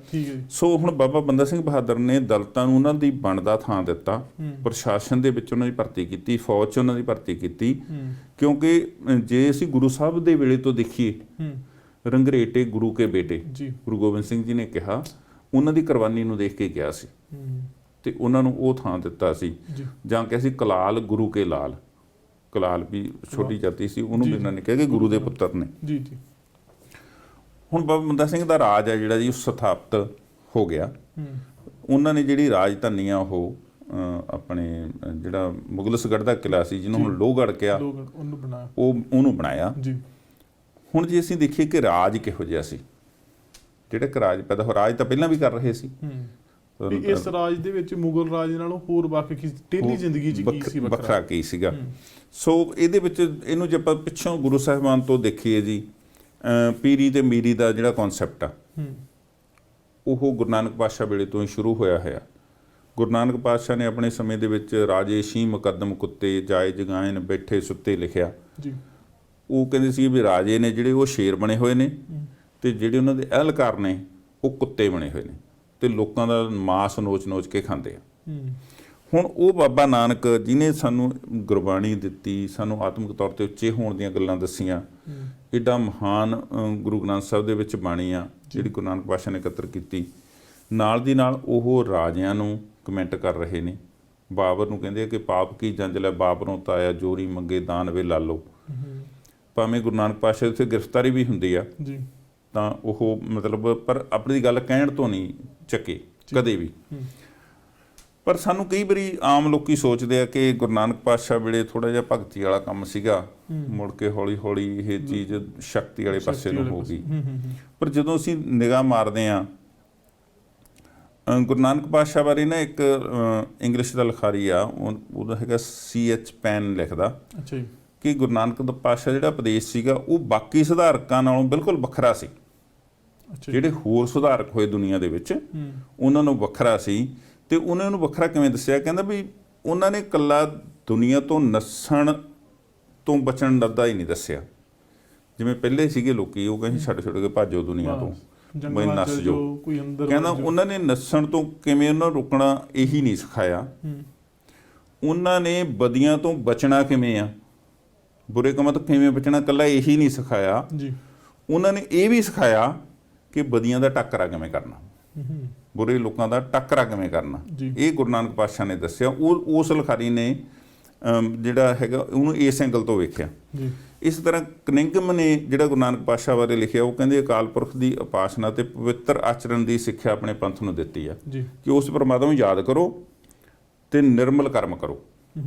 ਸੋ ਹੁਣ ਬਾਬਾ ਬੰਦਾ ਸਿੰਘ ਬਹਾਦਰ ਨੇ ਦਲਿਤਾਂ ਨੂੰ ਉਹਨਾਂ ਦੀ ਬਣਦਾ ਥਾਂ ਦਿੱਤਾ, ਪ੍ਰਸ਼ਾਸਨ ਦੇ ਵਿੱਚ ਉਹਨਾਂ ਦੀ ਭਰਤੀ ਕੀਤੀ, ਫੌਜ 'ਚ ਉਹਨਾਂ ਦੀ ਭਰਤੀ ਕੀਤੀ। ਕਿਉਂਕਿ ਜੇ ਅਸੀਂ ਗੁਰੂ ਸਾਹਿਬ ਦੇ ਵੇਲੇ ਤੋਂ ਦੇਖੀਏ, ਰੰਗਰੇਟੇ ਗੁਰੂ ਕੇ ਬੇਟੇ, ਗੁਰੂ ਗੋਬਿੰਦ ਸਿੰਘ ਜੀ ਨੇ ਕਿਹਾ, ਉਹਨਾਂ ਦੀ ਕੁਰਬਾਨੀ ਨੂੰ ਦੇਖ ਕੇ ਕਿਹਾ ਸੀ ਤੇ ਉਹਨਾਂ ਨੂੰ ਉਹ ਥਾਂ ਦਿੱਤਾ ਸੀ। ਜਾਂ ਕਿਹਾ ਸੀ ਕਲਾਲ ਗੁਰੂ ਕੇ ਲਾਲ, ਕਲਾਲ ਵੀ ਛੋਟੀ ਜਾਤੀ ਸੀ, ਉਹਨੂੰ ਵੀ ਇਹਨਾਂ ਨੇ ਕਿਹਾ ਕਿ ਗੁਰੂ ਦੇ ਪੁੱਤਰ ਨੇ। ਹੁਣ ਬਾਬਾ ਬੰਦਾ ਸਿੰਘ ਦਾ ਰਾਜ ਹੈ ਜਿਹੜਾ ਜੀ ਉਹ ਸਥਾਪਿਤ ਹੋ ਗਿਆ। ਉਹਨਾਂ ਨੇ ਜਿਹੜੀ ਰਾਜਧਾਨੀ ਆ ਉਹ ਆਪਣੇ ਜਿਹੜਾ ਮੁਗਲਸਗੜ੍ਹ ਦਾ ਕਿਲ੍ਹਾ ਸੀ, ਜਿਹਨੂੰ ਹੁਣ ਲੋਹਗੜ੍ਹ ਕਿਹਾ, ਉਹਨੂੰ ਬਣਾਇਆ ਜੀ। ਹੁਣ ਜੇ ਅਸੀਂ ਦੇਖੀਏ ਕਿ ਰਾਜ ਕਿਹੋ ਜਿਹਾ ਸੀ, ਜਿਹੜਾ ਕਿ ਰਾਜ ਪੈਦਾ ਹੋ, ਰਾਜ ਤਾਂ ਪਹਿਲਾਂ ਵੀ ਕਰ ਰਹੇ ਸੀ। ਇਸ ਰਾਜ ਦੇ ਵਿੱਚ ਮੁਗਲ ਰਾਜ ਨਾਲੋਂ ਹੋਰ ਬਾਕੀ ਟੇਢੀ ਜ਼ਿੰਦਗੀ ਚ ਕੀ ਸੀ, ਵੱਖਰਾ ਕੀ ਸੀਗਾ। ਸੋ ਇਹਦੇ ਵਿੱਚ ਇਹਨੂੰ ਜੇ ਆਪਾਂ ਪਿੱਛੋਂ ਗੁਰੂ ਸਾਹਿਬਾਨ ਤੋਂ ਦੇਖੀਏ ਜੀ, ਪੀਰੀ ਤੇ ਮੀਰੀ ਦਾ ਜਿਹੜਾ ਕਨਸੈਪਟ ਆ ਉਹ ਗੁਰੂ ਨਾਨਕ ਪਾਤਸ਼ਾਹ ਵੇਲੇ ਤੋਂ ਹੀ ਸ਼ੁਰੂ ਹੋਇਆ ਹੋਇਆ। ਗੁਰੂ ਨਾਨਕ ਪਾਤਸ਼ਾਹ ਨੇ ਆਪਣੇ ਸਮੇਂ ਦੇ ਵਿੱਚ ਰਾਜੇ ਸ਼ੀਂਹ ਮੁਕੱਦਮ ਕੁੱਤੇ ਜਾਏ ਜਗਾਇਨ ਬੈਠੇ ਸੁੱਤੇ ਲਿਖਿਆ ਜੀ। ਉਹ ਕਹਿੰਦੇ ਸੀ ਵੀ ਰਾਜੇ ਨੇ ਜਿਹੜੇ ਉਹ ਸ਼ੇਰ ਬਣੇ ਹੋਏ ਨੇ ਤੇ ਜਿਹੜੇ ਉਹਨਾਂ ਦੇ ਅਹਿਲਕਾਰ ਨੇ ਉਹ ਕੁੱਤੇ ਬਣੇ ਹੋਏ ਨੇ ਤੇ ਲੋਕਾਂ ਦਾ ਮਾਸ ਨੋਚ ਕੇ ਖਾਂਦੇ ਆ। ਹੁਣ ਉਹ ਬਾਬਾ ਨਾਨਕ ਜਿਹਨੇ ਸਾਨੂੰ ਗੁਰਬਾਣੀ ਦਿੱਤੀ, ਸਾਨੂੰ ਆਤਮਿਕ ਤੌਰ ਤੇ ਉੱਚੇ ਹੋਣ ਦੀਆਂ ਗੱਲਾਂ ਦੱਸੀਆਂ, ਐਡਾ ਮਹਾਨ ਗੁਰੂ ਗ੍ਰੰਥ ਸਾਹਿਬ ਦੇ ਵਿੱਚ ਬਾਣੀ ਆ ਜਿਹੜੀ ਗੁਰੂ ਨਾਨਕ ਪਾਤਸ਼ਾਹ ਨੇ ਇਕੱਤਰ ਕੀਤੀ, ਨਾਲ ਦੀ ਨਾਲ ਉਹ ਰਾਜਿਆਂ ਨੂੰ ਕਮੈਂਟ ਕਰ ਰਹੇ ਨੇ। ਬਾਬਰ ਨੂੰ ਕਹਿੰਦੇ ਆ ਕਿ ਪਾਪ ਕੀ ਜੰਜ ਲੈ ਬਾਬਰੋਂ ਤਾਇਆ ਜੋਰੀ ਮੰਗੇ ਦਾਨ ਵੇ ਲਾਲੋ। ਭਾਵੇਂ ਗੁਰੂ ਨਾਨਕ ਪਾਤਸ਼ਾਹ ਉੱਥੇ ਗ੍ਰਿਫਤਾਰੀ ਵੀ ਹੁੰਦੀ ਆ ਤਾਂ ਉਹ ਮਤਲਬ ਪਰ ਆਪਣੀ ਗੱਲ ਕਹਿਣ ਤੋਂ ਨਹੀਂ ਚੱਕੇ ਕਦੇ ਵੀ। ਪਰ ਸਾਨੂੰ ਕਈ ਵਾਰੀ ਆਮ ਲੋਕੀ ਸੋਚਦੇ ਆ ਕਿ ਗੁਰੂ ਨਾਨਕ ਪਾਤਸ਼ਾਹ ਵੇਲੇ ਥੋੜਾ ਜਿਹਾ ਭਗਤੀ ਵਾਲਾ ਕੰਮ ਸੀਗਾ, ਮੁੜ ਕੇ ਹੌਲੀ ਹੌਲੀ ਇਹ ਚੀਜ਼ ਸ਼ਕਤੀ ਵਾਲੇ ਪਾਸੇ ਨੂੰ ਹੋ ਗਈ। ਪਰ ਜਦੋਂ ਅਸੀਂ ਨਿਗਾਹ ਮਾਰਦੇ ਆ ਗੁਰੂ ਨਾਨਕ ਪਾਤਸ਼ਾਹ ਬਾਰੇ ਨਾ, ਇੱਕ ਇੰਗਲਿਸ਼ ਦਾ ਲਿਖਾਰੀ ਆ, ਉਹਦਾ ਹੈਗਾ C.H. ਪੈਨ ਲਿਖਦਾ ਕਿ ਗੁਰੂ ਨਾਨਕ ਪਾਤਸ਼ਾਹ ਜਿਹੜਾ ਉਪਦੇਸ਼ ਸੀਗਾ ਉਹ ਬਾਕੀ ਸੁਧਾਰਕਾਂ ਨਾਲੋਂ ਬਿਲਕੁਲ ਵੱਖਰਾ ਸੀ। ਜਿਹੜੇ ਹੋਰ ਸੁਧਾਰਕ ਹੋਏ ਦੁਨੀਆ ਦੇ ਵਿੱਚ ਉਹਨਾਂ ਨੂੰ ਵੱਖਰਾ ਸੀ। ਤੇ ਉਹਨਾਂ ਨੂੰ ਵੱਖਰਾ ਕਿਵੇਂ ਦੱਸਿਆ? ਕਹਿੰਦਾ ਵੀ ਉਹਨਾਂ ਨੇ ਇਕੱਲਾ ਦੁਨੀਆ ਤੋਂ ਨੱਸਣ ਤੋਂ ਬਚਣ ਦਾ ਹੀ ਨਹੀਂ ਦੱਸਿਆ। ਜਿਵੇਂ ਪਹਿਲੇ ਸੀਗੇ ਲੋਕੀ, ਉਹ ਕਹਿੰਦੇ ਛੱਡ ਕੇ ਭਾਜੋ ਦੁਨੀਆ ਤੋਂ, ਬਈ ਨੱਸ ਜੋ। ਕਹਿੰਦਾ ਉਹਨਾਂ ਨੇ ਨੱਸਣ ਤੋਂ ਕਿਵੇਂ ਉਹਨਾਂ ਨੂੰ ਰੋਕਣਾ ਇਹੀ ਨਹੀਂ ਸਿਖਾਇਆ। ਉਹਨਾਂ ਨੇ ਬਦੀਆਂ ਤੋਂ ਬਚਣਾ ਕਿਵੇਂ ਆ, ਬੁਰੇ ਕੰਮਾਂ ਤੋਂ ਕਿਵੇਂ ਬਚਣਾ, ਇਕੱਲਾ ਇਹੀ ਨਹੀਂ ਸਿਖਾਇਆ। ਉਹਨਾਂ ਨੇ ਇਹ ਵੀ ਸਿਖਾਇਆ ਕਿ ਬਦੀਆਂ ਦਾ ਟਾਕਰਾ ਕਿਵੇਂ ਕਰਨਾ, ਬੁਰੇ ਲੋਕਾਂ ਦਾ ਟਾਕਰਾ ਕਿਵੇਂ ਕਰਨਾ, ਇਹ ਗੁਰੂ ਨਾਨਕ ਪਾਤਸ਼ਾਹ ਨੇ ਦੱਸਿਆ। ਉਸ ਲਿਖਾਰੀ ਨੇ ਜਿਹੜਾ ਹੈਗਾ ਉਹਨੂੰ ਇਸ ਐਂਗਲ ਤੋਂ ਵੇਖਿਆ। ਇਸ ਤਰ੍ਹਾਂ ਕਨਿੰਘਮ ਨੇ ਜਿਹੜਾ ਗੁਰੂ ਨਾਨਕ ਪਾਤਸ਼ਾਹ ਬਾਰੇ ਲਿਖਿਆ, ਉਹ ਕਹਿੰਦੇ ਅਕਾਲ ਪੁਰਖ ਦੀ ਉਪਾਸਨਾ ਤੇ ਪਵਿੱਤਰ ਆਚਰਣ ਦੀ ਸਿੱਖਿਆ ਆਪਣੇ ਪੰਥ ਨੂੰ ਦਿੱਤੀ ਆ ਕਿ ਉਸ ਪਰਮਾਤਮਾ ਨੂੰ ਯਾਦ ਕਰੋ ਤੇ ਨਿਰਮਲ ਕਰਮ ਕਰੋ।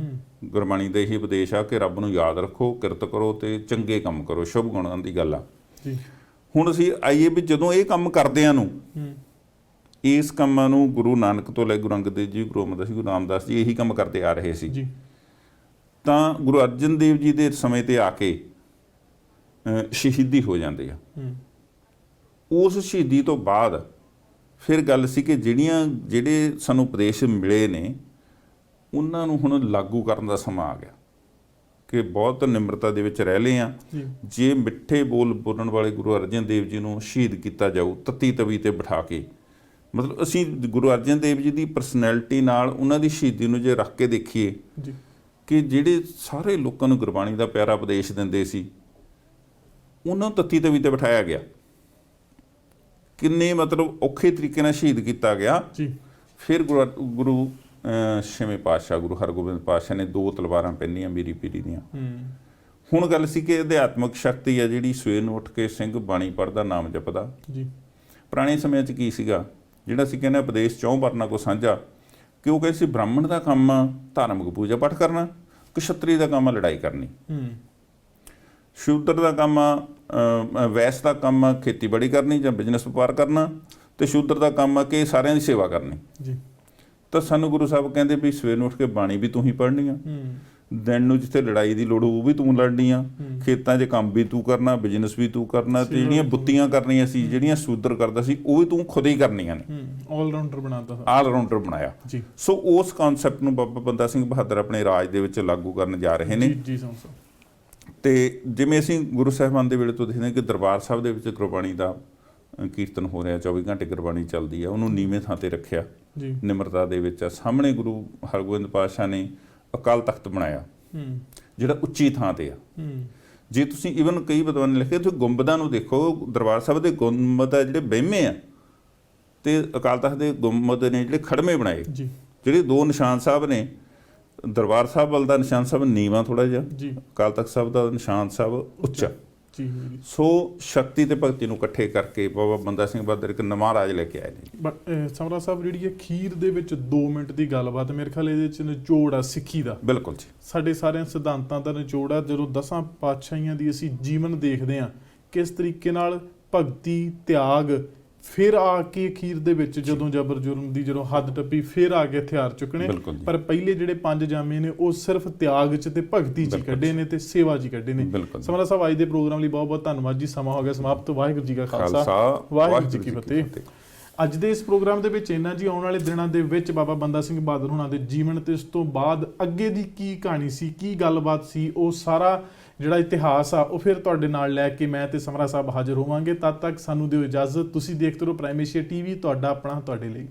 ਗੁਰਬਾਣੀ ਦਾ ਇਹੀ ਉਪਦੇਸ਼ ਆ ਕਿ ਰੱਬ ਨੂੰ ਯਾਦ ਰੱਖੋ, ਕਿਰਤ ਕਰੋ ਤੇ ਚੰਗੇ ਕੰਮ ਕਰੋ, ਸ਼ੁਭ ਗੁਣਾਂ ਦੀ ਗੱਲ ਆ। ਹੁਣ ਅਸੀਂ ਆਈਏ ਵੀ ਜਦੋਂ ਇਹ ਕੰਮ ਕਰਦਿਆਂ ਨੂੰ, ਇਸ ਕੰਮਾਂ ਨੂੰ ਗੁਰੂ ਨਾਨਕ ਤੋਂ ਲੈ ਗੁਰੂ ਅੰਗਦ ਦੇਵ ਜੀ, ਗੁਰੂ ਅਮਰਦਾਸ ਜੀ, ਗੁਰੂ ਰਾਮਦਾਸ ਜੀ ਇਹੀ ਕੰਮ ਕਰਦੇ ਆ ਰਹੇ ਸੀ। ਤਾਂ ਗੁਰੂ ਅਰਜਨ ਦੇਵ ਜੀ ਦੇ ਸਮੇਂ ਤੇ ਆ ਕੇ ਸ਼ਹੀਦੀ ਹੋ ਜਾਂਦੇ ਆ। ਉਸ ਸ਼ਹੀਦੀ ਤੋਂ ਬਾਅਦ ਫਿਰ ਗੱਲ ਸੀ ਕਿ ਜਿਹੜੇ ਸਾਨੂੰ ਉਪਦੇਸ਼ ਮਿਲੇ ਨੇ ਉਹਨਾਂ ਨੂੰ ਹੁਣ ਲਾਗੂ ਕਰਨ ਦਾ ਸਮਾਂ ਆ ਗਿਆ ਕਿ ਬਹੁਤ ਨਿਮਰਤਾ ਦੇ ਵਿੱਚ ਰਹਿ ਲਏ ਆ। ਜੇ ਮਿੱਠੇ ਬੋਲ ਬੋਲਣ ਵਾਲੇ ਗੁਰੂ ਅਰਜਨ ਦੇਵ ਜੀ ਨੂੰ ਸ਼ਹੀਦ ਕੀਤਾ ਜਾਊ ਤੱਤੀ ਤਵੀ ਤੇ ਬਿਠਾ ਕੇ, ਮਤਲਬ ਅਸੀਂ ਗੁਰੂ ਅਰਜਨ ਦੇਵ ਜੀ ਦੀ ਪਰਸਨੈਲਿਟੀ ਨਾਲ ਉਹਨਾਂ ਦੀ ਸ਼ਹੀਦੀ ਨੂੰ ਜੇ ਰੱਖ ਕੇ ਦੇਖੀਏ ਕਿ ਜਿਹੜੇ ਸਾਰੇ ਲੋਕਾਂ ਨੂੰ ਗੁਰਬਾਣੀ ਦਾ ਪਿਆਰਾ ਉਪਦੇਸ਼ ਦਿੰਦੇ ਸੀ ਉਹਨਾਂ ਨੂੰ ਤੱਤੀ ਤਵੀ ਤੇ ਬਿਠਾਇਆ ਗਿਆ। ਕਿੰਨੇ ਮਤਲਬ ਔਖੇ ਤਰੀਕੇ ਨਾਲ ਸ਼ਹੀਦ ਕੀਤਾ ਗਿਆ। ਫਿਰ ਗੁਰੂ ਛੇਵੇਂ ਪਾਤਸ਼ਾਹ ਗੁਰੂ ਹਰਗੋਬਿੰਦ ਪਾਤਸ਼ਾਹ ਨੇ 2 ਤਲਵਾਰਾਂ ਪਹਿਨੀਆਂ ਮੀਰੀ ਪੀਰੀ ਦੀਆਂ। ਹੁਣ ਗੱਲ ਸੀ ਕਿ ਅਧਿਆਤਮਿਕ ਸ਼ਕਤੀ ਆ ਜਿਹੜੀ ਸਵੇਰ ਨੂੰ ਉੱਠ ਕੇ ਸਿੰਘ ਬਾਣੀ ਪੜ੍ਹਦਾ, ਨਾਮ ਜਪਦਾ। ਪੁਰਾਣੇ ਸਮਿਆਂ 'ਚ ਕੀ ਸੀਗਾ, ਜਿਹੜਾ ਅਸੀਂ ਕਹਿੰਦੇ ਉਪਦੇਸ਼ 4 ਵਰਨਾਂ ਕੋ ਸਾਂਝਾ, ਕਿ ਉਹ ਕਹਿੰਦੇ ਸੀ ਬ੍ਰਾਹਮਣ ਦਾ ਕੰਮ ਆ ਧਾਰਮਿਕ ਪੂਜਾ ਪਾਠ ਕਰਨਾ, ਕਸ਼ਤਰੀ ਦਾ ਕੰਮ ਆ ਲੜਾਈ ਕਰਨੀ, ਸ਼ੂਦਰ ਦਾ ਕੰਮ ਆ ਵੈਸ ਦਾ ਕੰਮ ਆ ਖੇਤੀਬਾੜੀ ਕਰਨੀ ਜਾਂ ਬਿਜ਼ਨਸ ਵਪਾਰ ਕਰਨਾ, ਤੇ ਸ਼ੂਦਰ ਦਾ ਕੰਮ ਆ ਕਿ ਸਾਰਿਆਂ ਦੀ ਸੇਵਾ ਕਰਨੀ। ਤਾਂ ਸਾਨੂੰ ਗੁਰੂ ਸਾਹਿਬ ਕਹਿੰਦੇ ਵੀ ਸਵੇਰ ਨੂੰ ਉੱਠ ਕੇ ਬਾਣੀ ਵੀ ਤੂੰ ਹੀ ਪੜ੍ਹਨੀ ਆ, ਦਿਨ ਨੂੰ ਜਿੱਥੇ ਲੜਾਈ ਦੀ ਲੋੜ ਉਹ ਵੀ ਤੂੰ ਲੜਨੀ ਆ, ਖੇਤਾਂ 'ਚ ਕੰਮ ਵੀ ਤੂੰ ਕਰਨਾ, ਬਿਜ਼ਨਸ ਵੀ ਤੂੰ ਕਰਨਾ, ਤੇ ਜਿਹੜੀਆਂ ਬੁੱਤੀਆਂ ਕਰਨੀਆਂ ਸੀ, ਜਿਹੜੀਆਂ ਸ਼ੂਦਰ ਕਰਦਾ ਸੀ, ਉਹ ਵੀ ਤੂੰ ਖੁਦ ਹੀ ਕਰਨੀਆਂ ਨੇ। ਆਲਰਾਊਂਡਰ ਬਣਾਇਆ। ਸੋ ਉਸ ਕਨਸੈਪਟ ਨੂੰ ਬਾਬਾ ਬੰਦਾ ਸਿੰਘ ਬਹਾਦਰ ਆਪਣੇ ਰਾਜ ਦੇ ਵਿੱਚ ਲਾਗੂ ਕਰਨ ਜਾ ਰਹੇ ਨੇ। ਤੇ ਜਿਵੇਂ ਅਸੀਂ ਗੁਰੂ ਸਾਹਿਬਾਨ ਦੇ ਵੇਲੇ ਤੋਂ ਦੇਖਦੇ ਹਾਂ ਕਿ ਦਰਬਾਰ ਸਾਹਿਬ ਦੇ ਵਿੱਚ ਗੁਰਬਾਣੀ ਦਾ ਕੀਰਤਨ ਹੋ ਰਿਹਾ, 24 ਘੰਟੇ ਗੁਰਬਾਣੀ ਚੱਲਦੀ ਆ, ਉਹਨੂੰ ਨੀਵੇਂ ਥਾਂ ਤੇ ਰੱਖਿਆ, ਨਿਮਰਤਾ ਦੇ ਵਿੱਚ। ਸਾਹਮਣੇ ਗੁਰੂ ਹਰਗੋਬਿੰਦ ਪਾਤਸ਼ਾਹ ਨੇ ਅਕਾਲ ਤਖਤ ਬਣਾਇਆ ਜਿਹੜਾ ਉੱਚੀ ਥਾਂ ਤੇ ਆ। ਜੇ ਤੁਸੀਂ ਈਵਨ ਕਈ ਵਿਦਵਾਨ ਨੇ ਲਿਖਿਆ, ਤੁਸੀਂ ਗੁੰਬਦਾਂ ਨੂੰ ਦੇਖੋ, ਦਰਬਾਰ ਸਾਹਿਬ ਦੇ ਗੁੰਬਦ ਆ ਜਿਹੜੇ ਵਹਿਮੇ ਆ, ਤੇ ਅਕਾਲ ਤਖਤ ਦੇ ਗੁੰਬਦ ਨੇ ਜਿਹੜੇ ਖੜਮੇ ਬਣਾਏ। ਜਿਹੜੇ 2 ਨਿਸ਼ਾਨ ਸਾਹਿਬ ਨੇ, ਦਰਬਾਰ ਸਾਹਿਬ ਵੱਲ ਦਾ ਨਿਸ਼ਾਨ ਸਾਹਿਬ ਨੀਵਾਂ ਥੋੜਾ ਜਿਹਾ, ਅਕਾਲ ਤਖਤ ਸਾਹਿਬ ਦਾ ਨਿਸ਼ਾਨ ਸਾਹਿਬ ਉੱਚਾ। ਜੀ ਜੀ। ਸੋ ਸ਼ਕਤੀ ਤੇ ਭਗਤੀ ਨੂੰ ਇਕੱਠੇ ਕਰਕੇ ਬਾਬਾ ਬੰਦਾ ਸਿੰਘ ਬਹਾਦਰ ਇੱਕ ਨਵਾਂ ਰਾਜ ਲੈ ਕੇ ਆਏ ਨੇ। ਬਟ ਸਮਰਾ ਸਾਹਿਬ ਜਿਹੜੀ ਇਹ ਅਖੀਰ ਦੇ ਵਿੱਚ 2 ਮਿੰਟ ਦੀ ਗੱਲਬਾਤ, ਮੇਰੇ ਖਿਆਲ ਇਹਦੇ ਚ ਨਿਚੋੜ ਆ ਸਿੱਖੀ ਦਾ। ਬਿਲਕੁਲ ਜੀ। ਸਾਡੇ ਸਾਰਿਆਂ ਸਿਧਾਂਤਾਂ ਦਾ ਨਿਚੋੜ ਆ। ਜਦੋਂ 10 ਪਾਤਸ਼ਾਹੀਆਂ ਦੀ ਅਸੀਂ ਜੀਵਨ ਦੇਖਦੇ ਹਾਂ, ਕਿਸ ਤਰੀਕੇ ਨਾਲ ਭਗਤੀ, ਤਿਆਗ, ਫਿਰ ਆ ਕੇ ਅਖੀਰ ਦੇ ਵਿੱਚ ਜਦੋਂ ਜਬਰ ਜੁਰਮ ਦੀ ਜਦੋਂ ਹੱਦ ਟੱਪੀ, ਫਿਰ ਆ ਕੇ ਹਥਿਆਰ ਚੁੱਕਣੇ। ਪਰ ਪਹਿਲੇ ਜਿਹੜੇ 5 ਜਾਮੇ ਨੇ ਉਹ ਸਿਰਫ ਤਿਆਗ 'ਚ ਤੇ ਭਗਤੀ 'ਚ ਕੱਢੇ ਨੇ ਤੇ ਸੇਵਾ 'ਚ ਕੱਢੇ ਨੇ। ਸਮਰਾ ਸਾਹਿਬ, ਅੱਜ ਦੇ ਪ੍ਰੋਗਰਾਮ ਲਈ ਬਹੁਤ ਬਹੁਤ ਧੰਨਵਾਦ ਜੀ। ਸਮਾਂ ਹੋ ਗਿਆ ਸਮਾਪਤ। ਵਾਹਿਗੁਰੂ ਜੀ ਕਾ ਖਾਲਸਾ, ਵਾਹਿਗੁਰੂ ਜੀ ਕੀ ਫਤਿਹ। ਅੱਜ ਦੇ ਇਸ ਪ੍ਰੋਗਰਾਮ ਦੇ ਵਿੱਚ ਇੰਨਾ ਜੀ। ਆਉਣ ਵਾਲੇ ਦਿਨਾਂ ਦੇ ਵਿੱਚ ਬਾਬਾ ਬੰਦਾ ਸਿੰਘ ਬਹਾਦਰ ਹੋਣਾ ਦੇ ਜੀਵਨ ਤੇ ਇਸ ਤੋਂ ਬਾਅਦ ਅੱਗੇ ਦੀ ਕੀ ਕਹਾਣੀ ਸੀ, ਕੀ ਗੱਲਬਾਤ ਸੀ, ਉਹ ਸਾਰਾ ਜਿਹੜਾ ਇਤਿਹਾਸ ਆ ਉਹ ਫਿਰ ਤੁਹਾਡੇ ਨਾਲ ਲੈ ਕੇ ਮੈਂ ਤੇ ਸਮਰਾ ਸਾਹਿਬ ਹਾਜ਼ਰ ਹੋਵਾਂਗੇ। ਤਦ ਤੱਕ ਸਾਨੂੰ ਦਿਓ ਇਜਾਜ਼ਤ। ਤੁਸੀਂ ਦੇਖਦੇ ਰਹੋ ਪ੍ਰਾਈਮ ਏਸ਼ੀਆ TV, ਤੁਹਾਡਾ ਆਪਣਾ, ਤੁਹਾਡੇ ਲਈ।